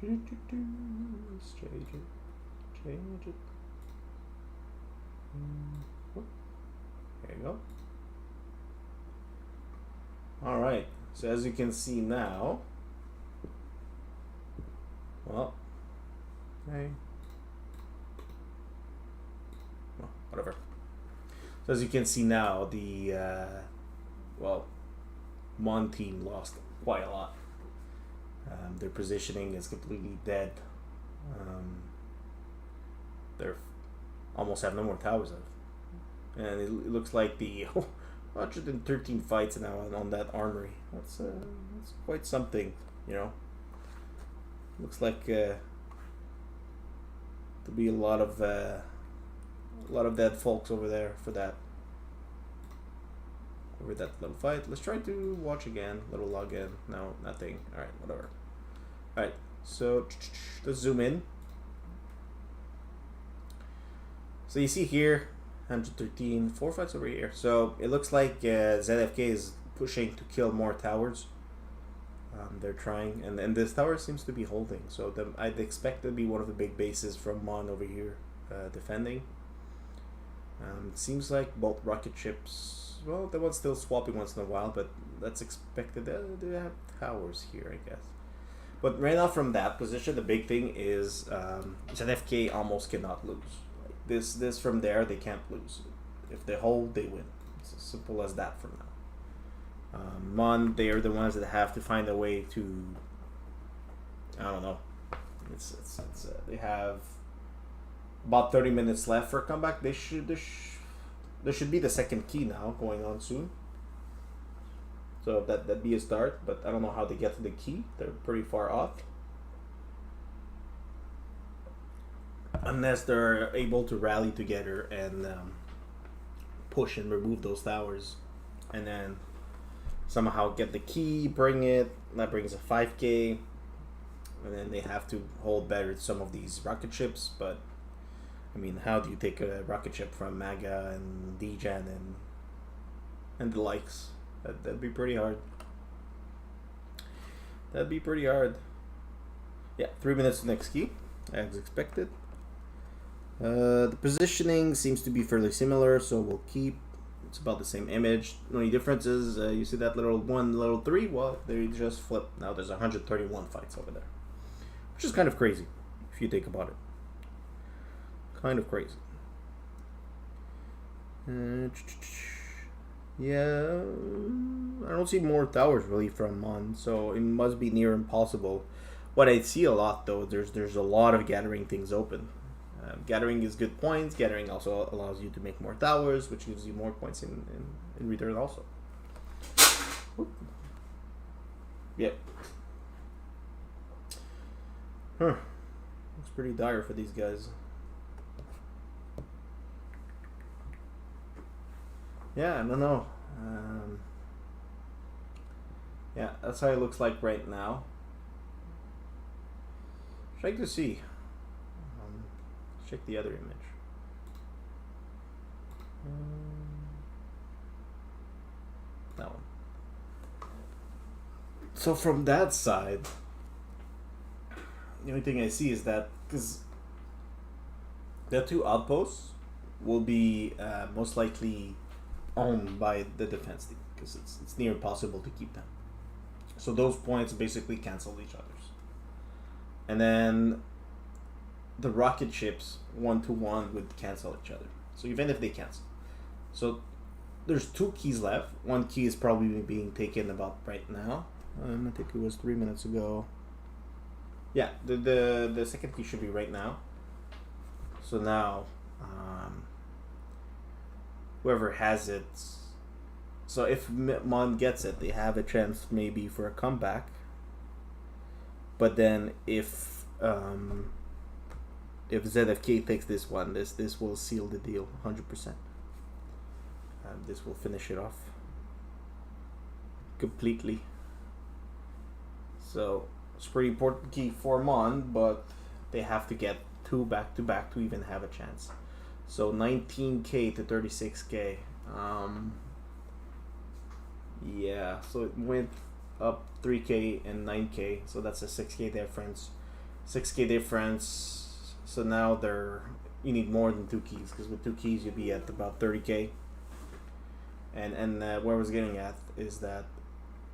Let's change it. Change it. There you go. Alright, so as you can see now, well, okay. Well, whatever. So as you can see now, the, well, MON team lost quite a lot. Their positioning is completely dead. They're almost have no more towers left. And it looks like the 113 fights now on that armory. That's quite something, you know. Looks like to be a lot of dead folks over there for that. Over that little fight. Let's try to watch again. Little login. No, nothing. All right, whatever. All right. So let's zoom in. So you see here, 113, 4 fights over here. So it looks like ZFK is pushing to kill more towers. They're trying, and this tower seems to be holding. So I'd expect to be one of the big bases from MON over here defending. It seems like both rocket ships, well, the one's still swapping once in a while, but that's expected. They have towers here, I guess. But right now from that position, the big thing is ZFK almost cannot lose. Like this from there, they can't lose. If they hold, they win. It's as simple as that for now. MON, they are the ones that have to find a way to, I don't know. They have about 30 minutes left for a comeback. There should be the second key now going on soon. So that'd be a start, but I don't know how they get to the key. They're pretty far off. Unless they're able to rally together and push and remove those towers. And then somehow get the key, bring it. That brings a 5K. And then they have to hold better some of these rocket ships. But, I mean, how do you take a rocket ship from MAGA and DGen and the likes? That'd be pretty hard. That'd be pretty hard. Yeah, 3 minutes to next key, as expected. The positioning seems to be fairly similar, so we'll keep. It's about the same image. The only difference is you see that little 1, little 3. Well, they just flipped. Now there's 131 fights over there, which is kind of crazy if you think about it. Kind of crazy. Yeah, I don't see more towers really from MON, so it must be near impossible. What I see a lot though, there's a lot of gathering things open. Gathering is good points. Gathering also allows you to make more towers, which gives you more points in return also. Whoop. Yep. Huh. Looks pretty dire for these guys. Yeah, I don't know. Yeah, that's how it looks like right now. Check to see. Check the other image. That one. So from that side, the only thing I see is that because the two outposts will be most likely owned by the defense team because it's near impossible to keep them. So those points basically cancel each other's. And then the rocket ships 1-1 would cancel each other. So even if they cancel. So there's 2 keys left. 1 key is probably being taken about right now. I think it was 3 minutes ago. Yeah, the second key should be right now. So now whoever has it, so if MON gets it, they have a chance maybe for a comeback. But then if ZFK takes this one, this will seal the deal 100%. This will finish it off completely. So it's a pretty important key for MON, but they have to get 2 back-to-back to even have a chance. So 19K to 36K. Yeah, so it went up 3K and 9K, so that's a 6K difference. 6K difference. So now you need more than 2 keys, because with 2 keys you'd be at about 30K. And where I was getting at is that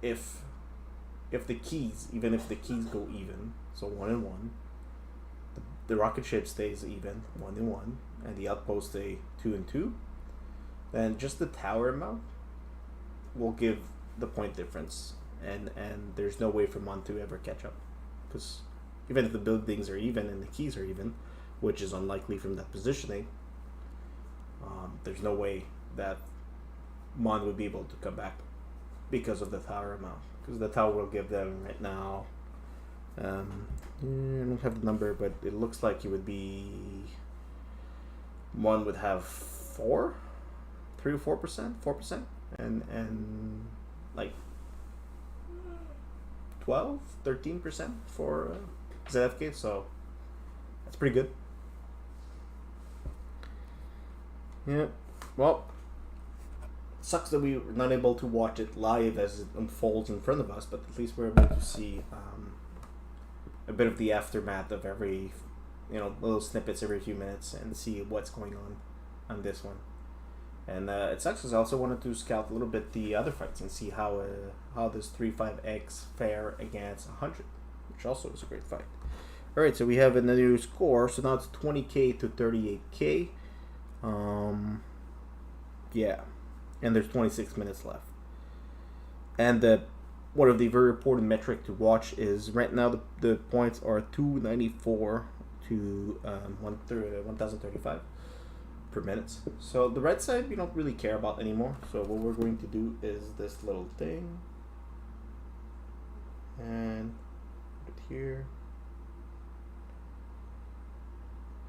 if the keys, even if the keys go even, so 1-1, the rocket ship stays even 1-1, and the outpost stay 2-2, then just the tower amount will give the point difference, and there's no way for MON to ever catch up, because even if the buildings are even and the keys are even, which is unlikely from that positioning, there's no way that MON would be able to come back because of the tower amount, because the tower will give them right now, I don't have the number, but it looks like it would be, MON would have 3 or 4%, and like 12-13% for ZFK, so that's pretty good. Yeah, well, sucks that we were not able to watch it live as it unfolds in front of us, but at least we're able to see a bit of the aftermath of every, little snippets every few minutes and see what's going on this one. And it sucks because I also wanted to scout a little bit the other fights and see how this 3-5X fare against 100, which also is a great fight. All right, so we have another score. So now it's 20K to 38K. Yeah, and there's 26 minutes left. And one of the very important metric to watch is right now the points are 294 to 1035 per minute. So the red side we don't really care about anymore. So what we're going to do is this little thing, and put it here,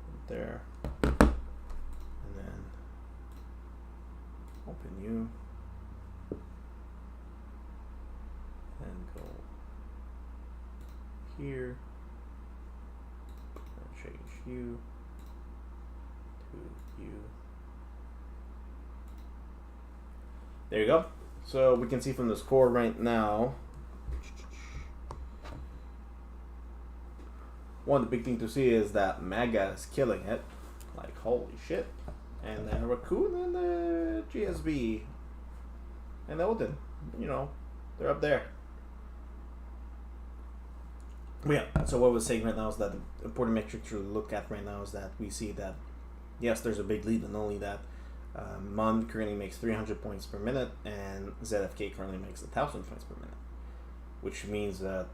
put it there, and then open you, and go here, and change you to you. There you go. So we can see from the score right now, one of the big thing to see is that Maga is killing it, like holy shit, and Raccoon and GSB and Odin, they're up there. Yeah, so what I was saying right now is that the important metric to look at right now is that we see that, yes, there's a big lead, and only that MON currently makes 300 points per minute, and ZFK currently makes 1,000 points per minute, which means that,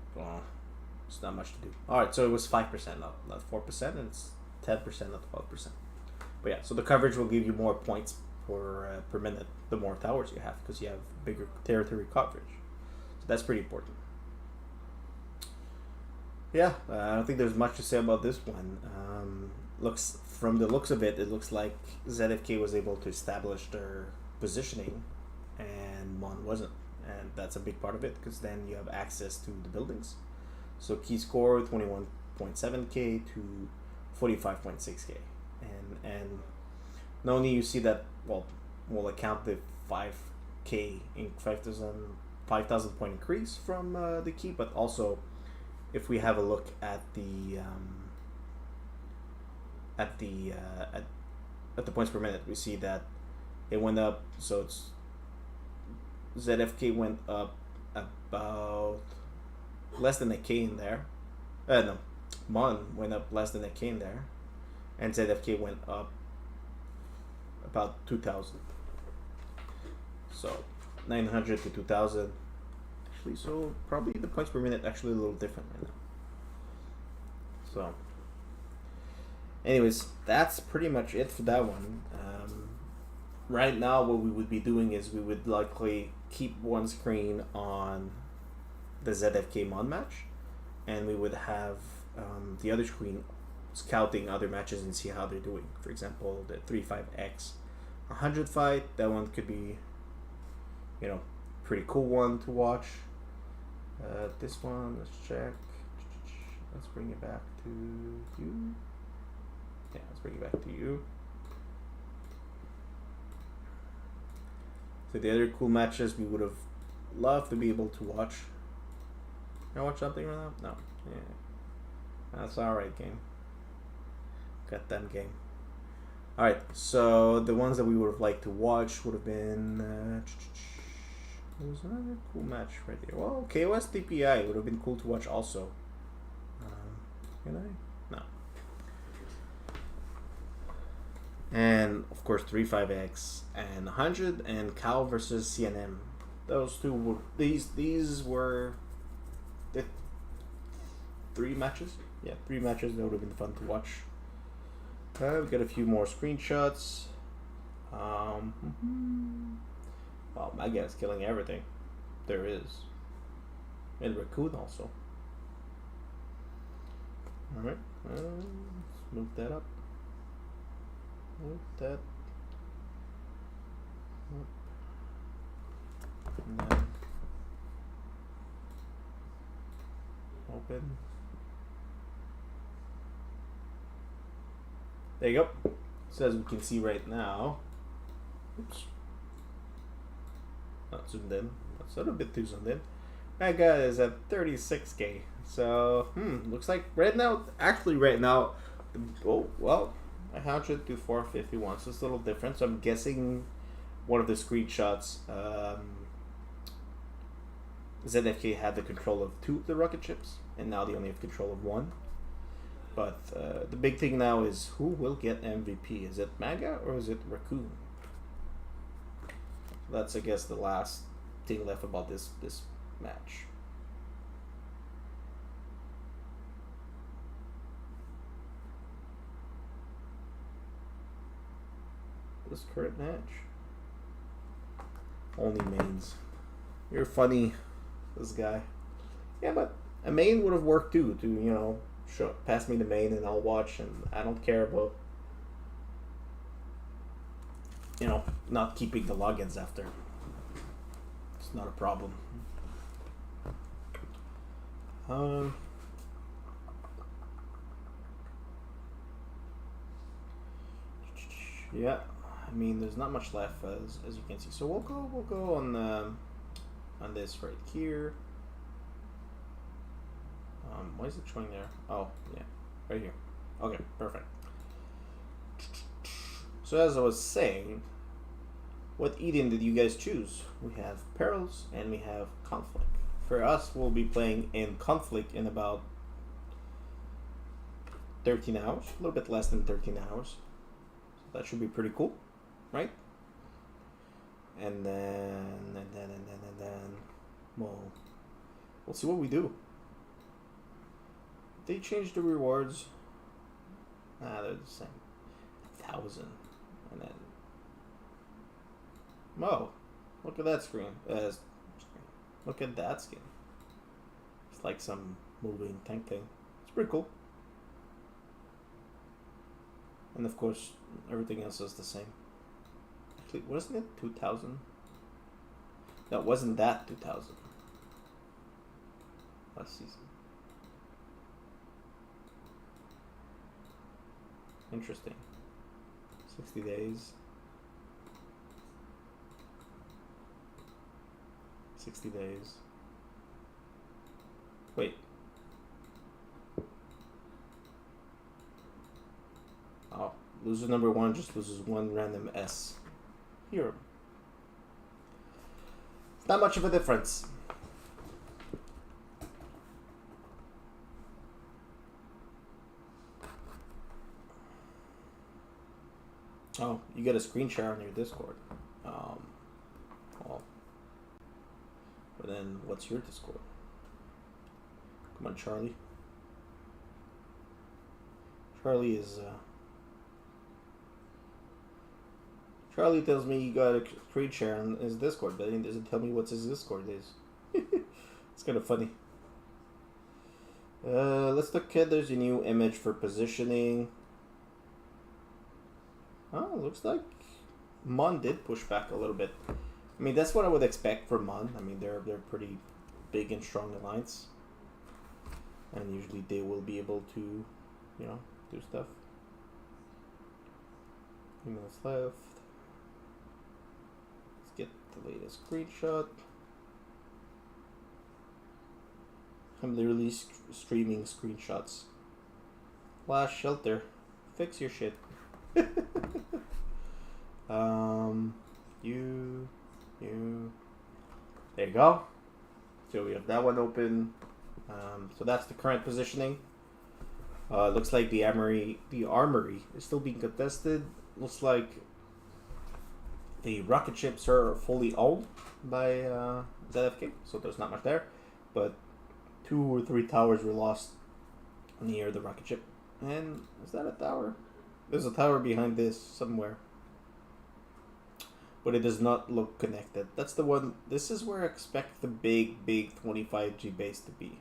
it's not much to do. Alright, so it was 5%, not 4%, and it's 10%, not 12%. But yeah, so the coverage will give you more points per minute the more towers you have, because you have bigger territory coverage. So that's pretty important. Yeah, I don't think there's much to say about this one. From the looks of it, it looks like ZFK was able to establish their positioning, and MON wasn't, and that's a big part of it because then you have access to the buildings. So key score 21.7K to 45.6K, and not only you see that, we'll account the 5K in 5,000 point increase from the key, but also if we have a look at the points per minute, we see that it went up. So it's ZFK went up about less than a K in there. No, MON went up less than a K in there, and ZFK went up about 2,000. So 900 to 2,000. Actually, so probably the points per minute actually a little different right now. So, anyways, that's pretty much it for that one. Right now, what we would be doing is we would likely keep one screen on the ZFK MON match, and we would have the other screen scouting other matches and see how they're doing. For example, the 3-5X 100 fight, that one could be, pretty cool one to watch. This one, let's check. Let's bring it back to you. Yeah, let's bring it back to you. So the other cool matches we would have loved to be able to watch. Can I watch something right now? No. Yeah. That's alright, game. Got them game. Alright, so the ones that we would have liked to watch would have been... there's another cool match right there. Well, KOS DPI would have been cool to watch also. Can I? No. And of course 3-5X and 100 and Cow versus CNM. Those two were these were the 3 matches. Yeah, 3 matches that would have been fun to watch. We got a few more screenshots. Wow, my guy's killing everything there is. And Raccoon also. Alright, let's move that up. Move that up. And then open. There you go. So as we can see right now, oops, not zoomed in. That's a little bit too zoomed in. That guy is at 36K. So, looks like right now, oh, well, 100 to 451. So it's a little different. So I'm guessing one of the screenshots, ZFK had the control of 2 of the rocket ships, and now they only have control of 1. But the big thing now is who will get MVP? Is it Maga or is it Raccoon? That's, I guess, the last thing left about this match. This current match. Only mains. You're funny, this guy. Yeah, but a main would have worked too. To pass me the main and I'll watch, and I don't care about not keeping the logins after. It's not a problem. Yeah, I mean, there's not much left as you can see. So we'll go on this right here. Why is it showing there? Oh, yeah, right here. Okay, perfect. So as I was saying, what Eden did you guys choose? We have Perils and we have Conflict. For us, we'll be playing in Conflict in about 13 hours, a little bit less than 13 hours. So that should be pretty cool, right? And then we'll see what we do. They changed the rewards. They're the same. 1,000. And then look at that screen. Look at that skin. It's like some moving tank thing. It's pretty cool. And of course, everything else is the same. Actually, wasn't it 2,000? No, wasn't that 2,000? Last season. Interesting. 60 days. 60 days. Wait. Oh, loser number 1 just loses 1 random S. Here. It's not much of a difference. Oh, you get a screen share on your Discord. Well, but then what's your Discord? Come on, Charlie. Charlie is. Charlie tells me he got a screen share on his Discord, but he doesn't tell me what his Discord is. It's kind of funny. Let's look at. There's a new image for positioning. Oh, looks like MON did push back a little bit. I mean, that's what I would expect for MON. I mean, they're pretty big and strong alliance, and usually they will be able to, do stuff. 3 minutes left. Let's get the latest screenshot. I'm literally streaming screenshots. Last shelter, fix your shit. There you go. So we have that one open. So that's the current positioning. Looks like the armory is still being contested. Looks like the rocket ships are fully owned by ZFK, so there's not much there. But 2 or 3 towers were lost near the rocket ship. And is that a tower? There's a tower behind this somewhere. But it does not look connected. That's the one. This is where I expect the big 25G base to be.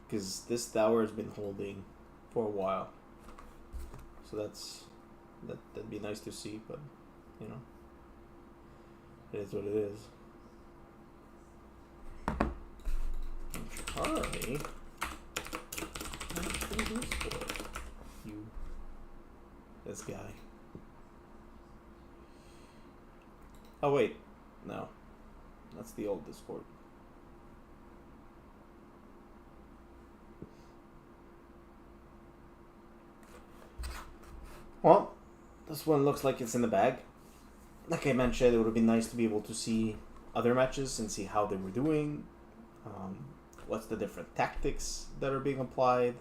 Because this tower has been holding for a while. So that'd be nice to see, but it is what it is. Charlie. What do you do for you? This guy. Oh wait, no. That's the old Discord. Well, this one looks like it's in the bag. Like I mentioned, it would have been nice to be able to see other matches and see how they were doing. What's the different tactics that are being applied.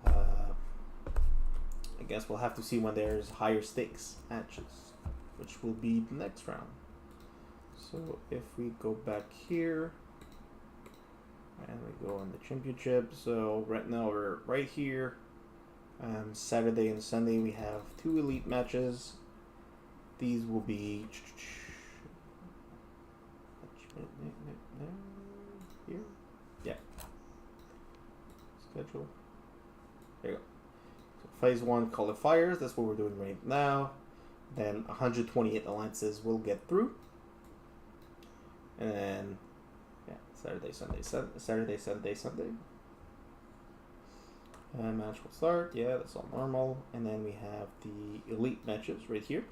I guess we'll have to see when there's higher stakes matches, which will be the next round. So if we go back here, and we go on the championship, so right now we're right here. Saturday and Sunday we have 2 elite matches. These will be here. Yeah. Schedule. There you go. So phase 1 qualifiers. That's what we're doing right now. Then 128 alliances will get through. And then, yeah, Saturday, Sunday. And match will start. Yeah, that's all normal. And then we have the elite matches right here.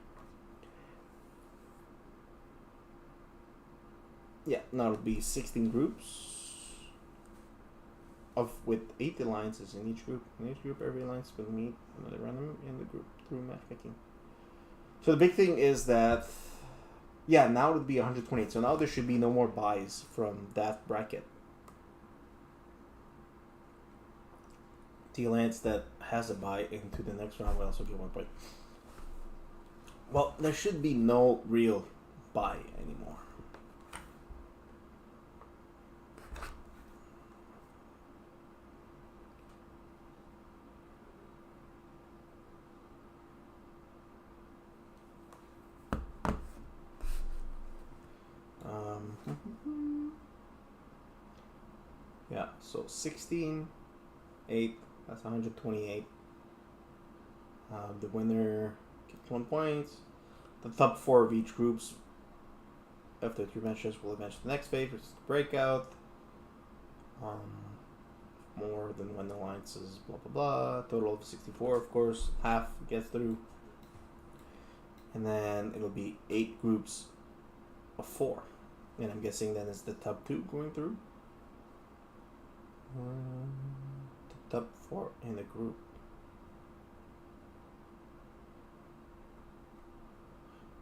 Yeah, now it'll be 16 groups with 8 alliances in each group. In each group, every alliance will meet another random in the group through matchmaking. So the big thing is that, yeah, now it'll be 128. So now there should be no more buys from that bracket. The alliance that has a buy into the next round will also get 1 point. Well, there should be no real buy anymore. Yeah, so 16, 8, that's 128. The winner gets 1 point. The top 4 of each groups after 3 matches will advance to the next phase, which is the breakout. More than 1 alliances, blah blah blah. Total of 64, of course. Half gets through. And then it'll be 8 groups of 4. And I'm guessing then it's the top 2 going through. The top 4 in the group.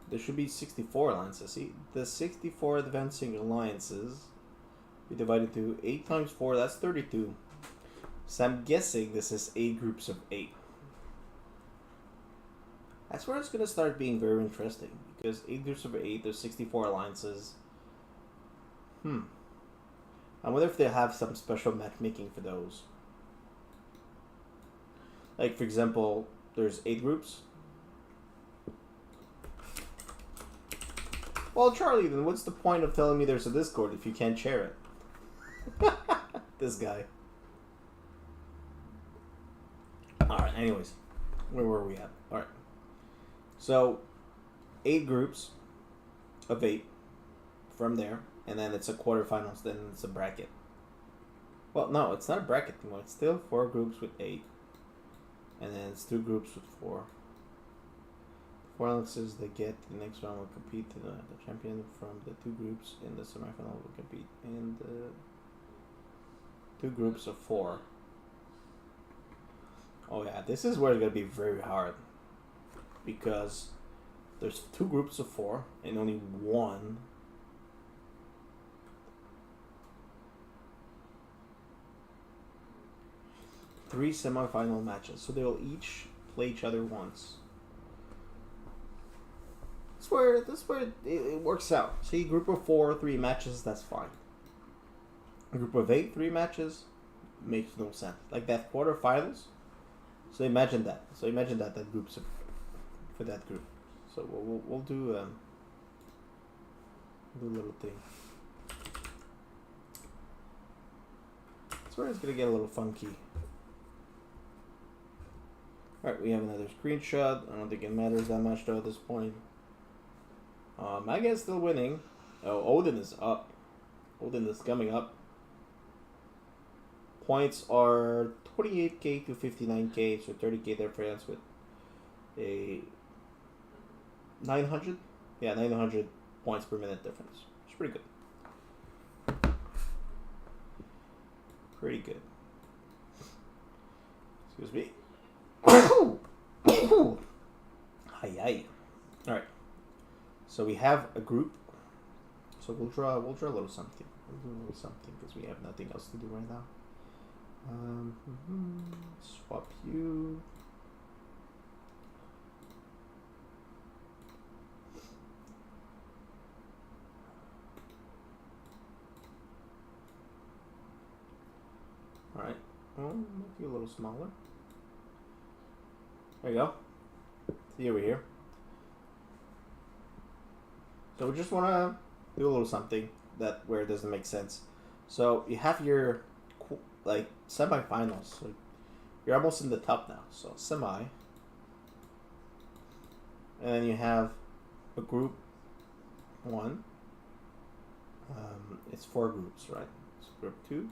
There should be 64 alliances. See, the 64 advancing alliances we divided into 8 times 4, that's 32. So I'm guessing this is 8 groups of 8. That's where it's going to start being very interesting. Because 8 groups of 8, there's 64 alliances. I wonder if they have some special matchmaking for those. Like, for example, there's 8 groups. Well, Charlie, then what's the point of telling me there's a Discord if you can't share it? This guy. Alright, anyways. Where were we at? Alright. So, 8 groups of 8 from there. And then it's a quarterfinals, then it's a bracket. Well, no, it's not a bracket anymore. It's still 4 groups with 8. And then it's 2 groups with 4. 4 alliances they get the next round will compete. The champion from the 2 groups in the semifinal will compete in the 2 groups of 4. Oh yeah, this is where it's going to be very hard. Because there's 2 groups of 4 and only 1 3 semifinal matches, so they will each play each other once. That's where it works out. See, group of 4, 3 matches, that's fine. A group of 8, 3 matches, makes no sense. Like that quarterfinals. So imagine that. That group's for that group. So we'll do a little thing. That's where it's gonna get a little funky. Alright, we have another screenshot. I don't think it matters that much though at this point. Maga's still winning. Oh, Odin is up. Odin is coming up. Points are 28k to 59k, so 30k difference with a 900, yeah, 900 points per minute difference. It's pretty good. Pretty good. Excuse me. Hi. All right. So we have a group. So we'll draw a little something. We'll do a little something because we have nothing else to do right now. Swap you. All right. Well, make you a little smaller. There you go. See over here. So we just want to do a little something that where it doesn't make sense. So you have your like semifinals. So you're almost in the top now. So semi, and then you have a group 1. It's 4 groups, right? So group 2,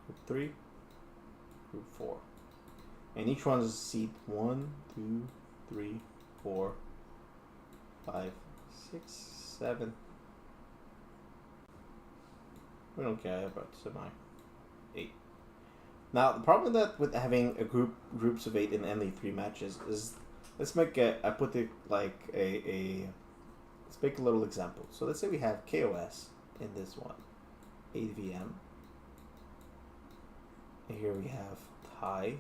group 3, group 4, and each one is seed 1, 2, 3, 4, 5, 6, 7. We don't care about semi. 8. Now the problem with having a groups of 8 in only 3 matches is, let's make let's make a little example. So let's say we have KOS in this one, 8 VM. And here we have Thai,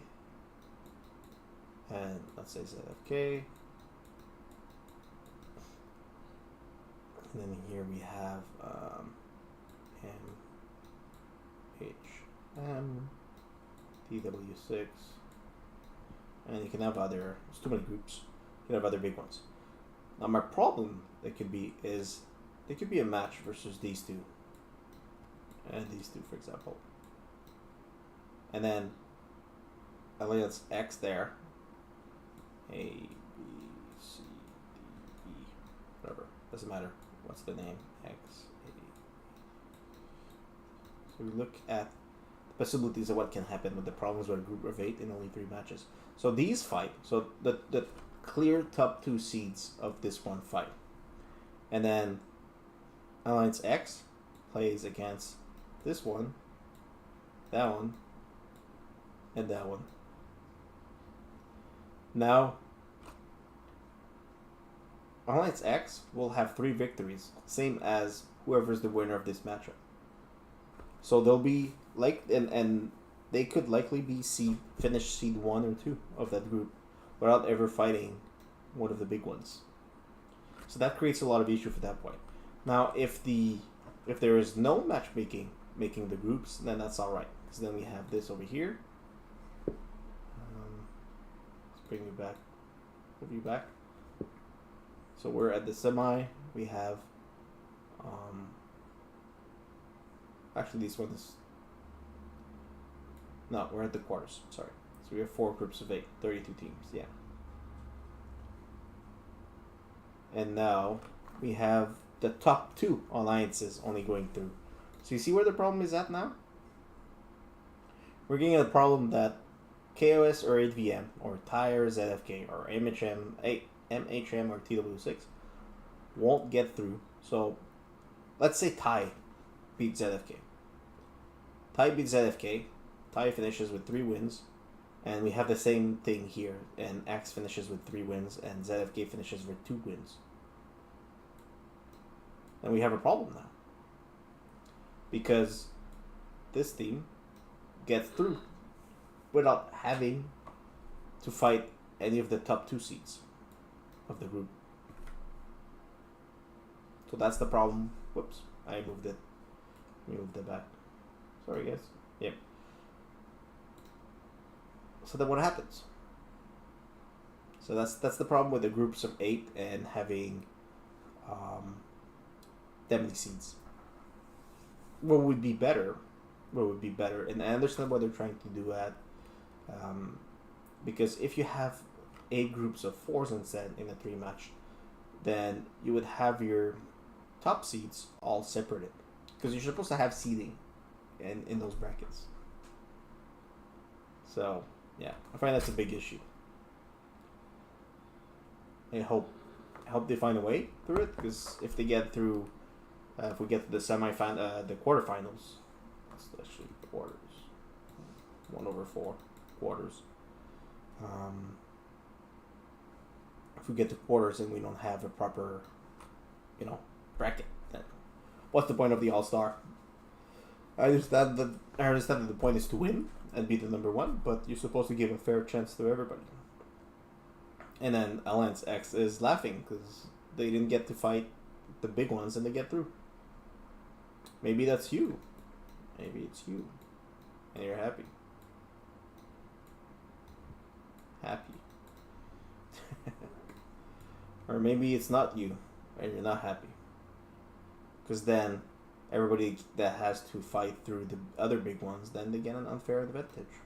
and let's say ZFK. And then here we have MHM, TW6, and you can have other, there's too many groups, you can have other big ones. Now my problem that could be is, there could be a match versus these two, and these two for example. And then Alliance X there, A, B, C, D, E, whatever, doesn't matter. What's the name? X, A. So we look at the possibilities of what can happen with the problems with a group of 8 in only 3 matches. So these fight. So the clear top 2 seeds of this one fight. And then Alliance X plays against this one, that one, and that one. Now, Alliance X will have 3 victories, same as whoever's the winner of this matchup. So they'll be like, and they could likely be finish seed 1 or 2 of that group without ever fighting one of the big ones. So that creates a lot of issue for that point. Now, if there is no matchmaking making the groups, then that's all right, because then we have this over here. Let's bring you back. Move you back. So we're at the semi. We have, actually this one is, no, we're at the quarters, sorry. So we have 4 groups of 8, 32 teams, yeah. And now we have the top 2 alliances only going through. So you see where the problem is at now? We're getting a problem that KOS or 8VM or Thai or ZFK or MHM or TW6 won't get through. So let's say Thai beats ZFK. Thai beats ZFK. Thai finishes with 3 wins. And we have the same thing here. And X finishes with 3 wins. And ZFK finishes with 2 wins. And we have a problem now. Because this team gets through without having to fight any of the top 2 seeds of the group. So that's the problem. Whoops, I moved it. Moved it back. Sorry guys. Yep. So then what happens? So that's the problem with the groups of 8 and having that many seeds. What would be better? And I understand what they're trying to do at, because if you have 8 groups of 4s instead in a 3 match, then you would have your top seeds all separated, because you're supposed to have seeding in those brackets. So yeah, I find that's a big issue. I hope they find a way through it, because if they get through, if we get to the the quarterfinals, that's actually quarters, 1/4 quarters. If we get to quarters and we don't have a proper, bracket, then what's the point of the All-Star? I understand that the point is to win and be the number one, but you're supposed to give a fair chance to everybody. And then Alliance X is laughing because they didn't get to fight the big ones and they get through. Maybe that's you. Maybe it's you. And you're happy. Happy. Or maybe it's not you and you're not happy. Because then everybody that has to fight through the other big ones, then they get an unfair advantage.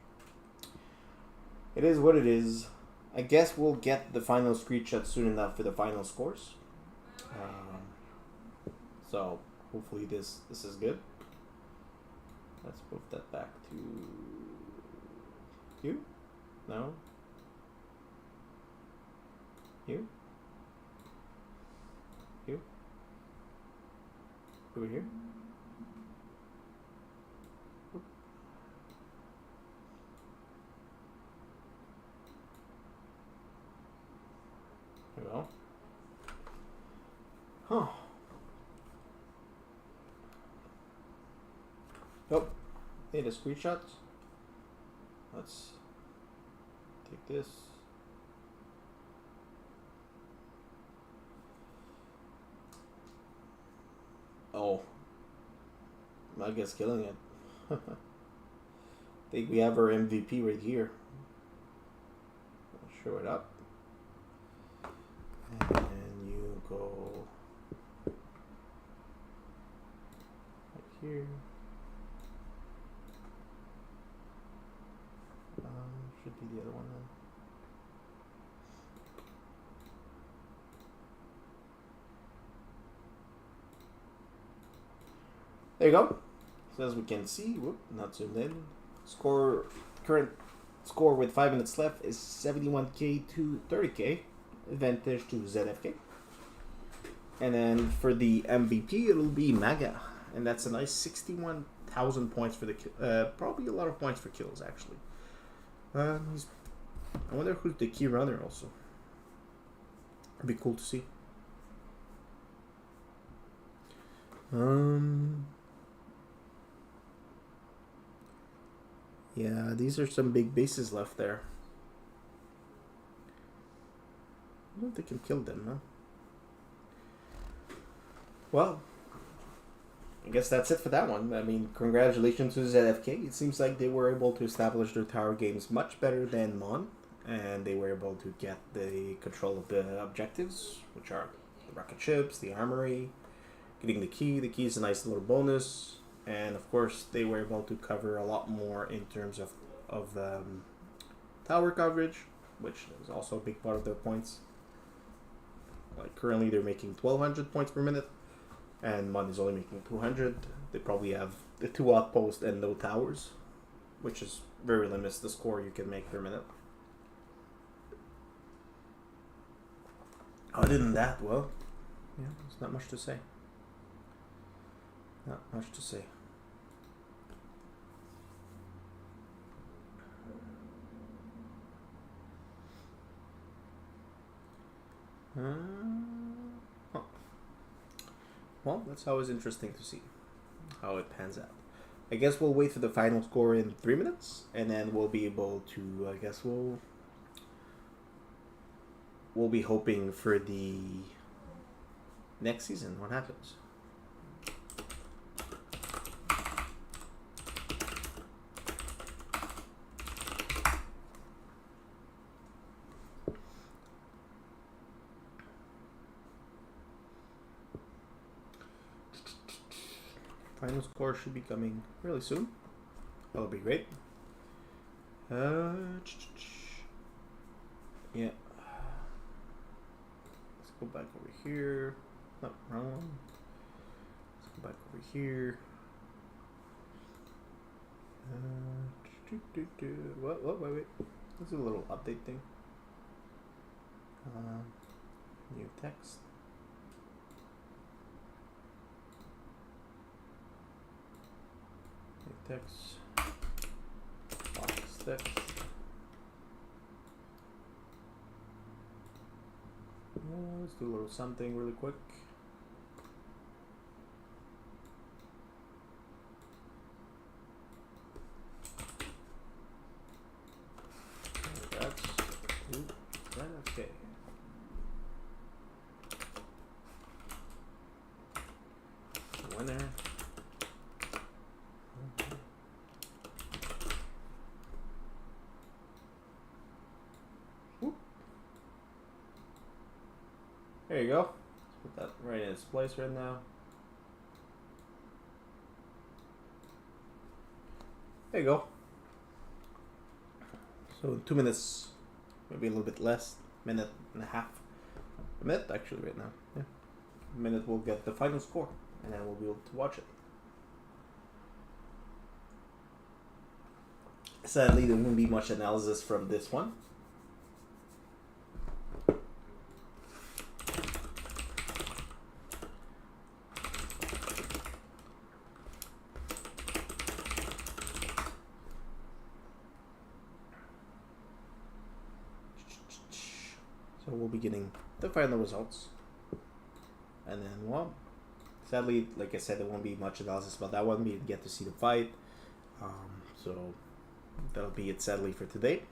It is what it is. I guess we'll get the final screenshot soon enough for the final scores. So hopefully this is good. Let's move that back to you. No. You. You. Over here. There we go. Huh. Oh, need a screenshot. Let's take this. Oh, I guess killing it. I think we have our MVP right here. I'll show it up. And you go right here. Should be the other one then. There you go. So as we can see, not zoomed in. Current score with 5 minutes left is 71k to 30k. Advantage to ZFK. And then for the MVP, it'll be Maga. And that's a nice 61,000 points for the probably a lot of points for kills, actually. I wonder who's the key runner also. It'd be cool to see. Yeah, these are some big bases left there. I don't think I can kill them, huh? Well, I guess that's it for that one. I mean, congratulations to ZFK. It seems like they were able to establish their tower games much better than MON, and they were able to get the control of the objectives, which are the rocket ships, the armory, getting the key. The key is a nice little bonus, and of course, they were able to cover a lot more in terms of tower coverage, which is also a big part of their points. Like currently, they're making 1,200 points per minute. And MON is only making 200. They probably have the 2 outposts and no towers, which is very limits the score you can make per minute. Other than that, well, yeah, there's not much to say. Not much to say. Well, that's always interesting to see how it pans out. I guess we'll wait for the final score in 3 minutes, and then we'll be able to, I guess we'll be hoping for the next season, what happens. Final score should be coming really soon. That'll be great. Yeah. Let's go back over here. No, wrong one. Let's go back over here. What? Wait. Let's do a little update thing. New text. New text. Box text. Let's do a little something really quick. That's ZFK. Winner. Whoop. There you go. Let's put that right in its place right now. There you go. So in 2 minutes, maybe a little bit less, minute and a half. A minute actually right now. Yeah. A minute we'll get the final score and then we'll be able to watch it. Sadly, there won't be much analysis from this one. So we'll be getting the final results. And then, well, sadly, like I said, there won't be much analysis about that one. We get to see the fight. So that'll be it, sadly, for today.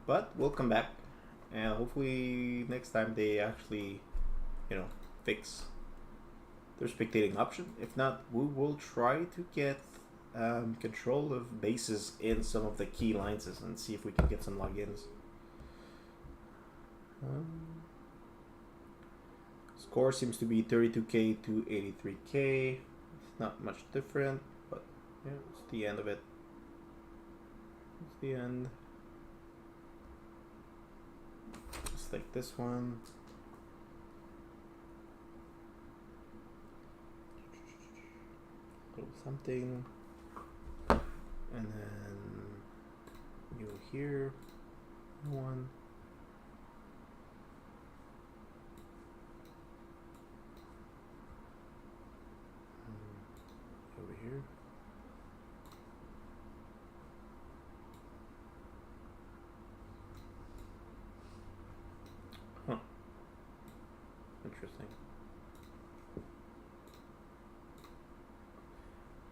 But we'll come back. And hopefully next time they actually, fix their spectating option. If not, we will try to get control of bases in some of the key lines and see if we can get some logins. Score seems to be 32k to 83k. It's not much different, but yeah, it's the end of it. It's the end. Just like this one. Little something. And then you here. One. Over here. Huh. Interesting.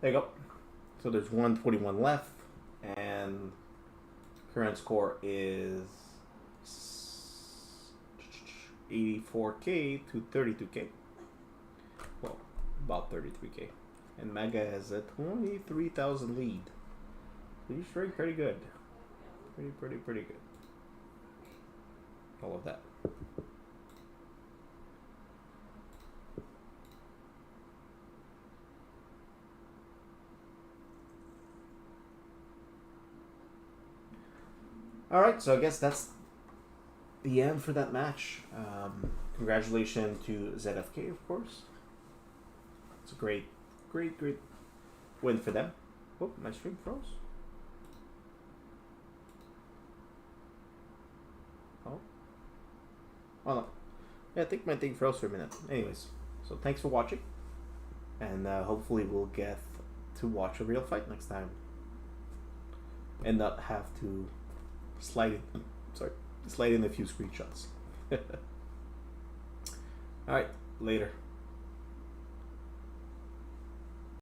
There you go. So there's 121 left, and current score is 84k to 32k. Well, about 33k. And Mega has a 23,000 lead. He's doing pretty good. Pretty good. All of that. Alright, so I guess that's the end for that match. Congratulations to ZFK, of course. It's a great win for them. Oh, my stream froze. Oh no. Yeah, I think my thing froze for a minute. Anyways, so thanks for watching. And hopefully we'll get to watch a real fight next time. And not have to slide in a few screenshots. Alright, later.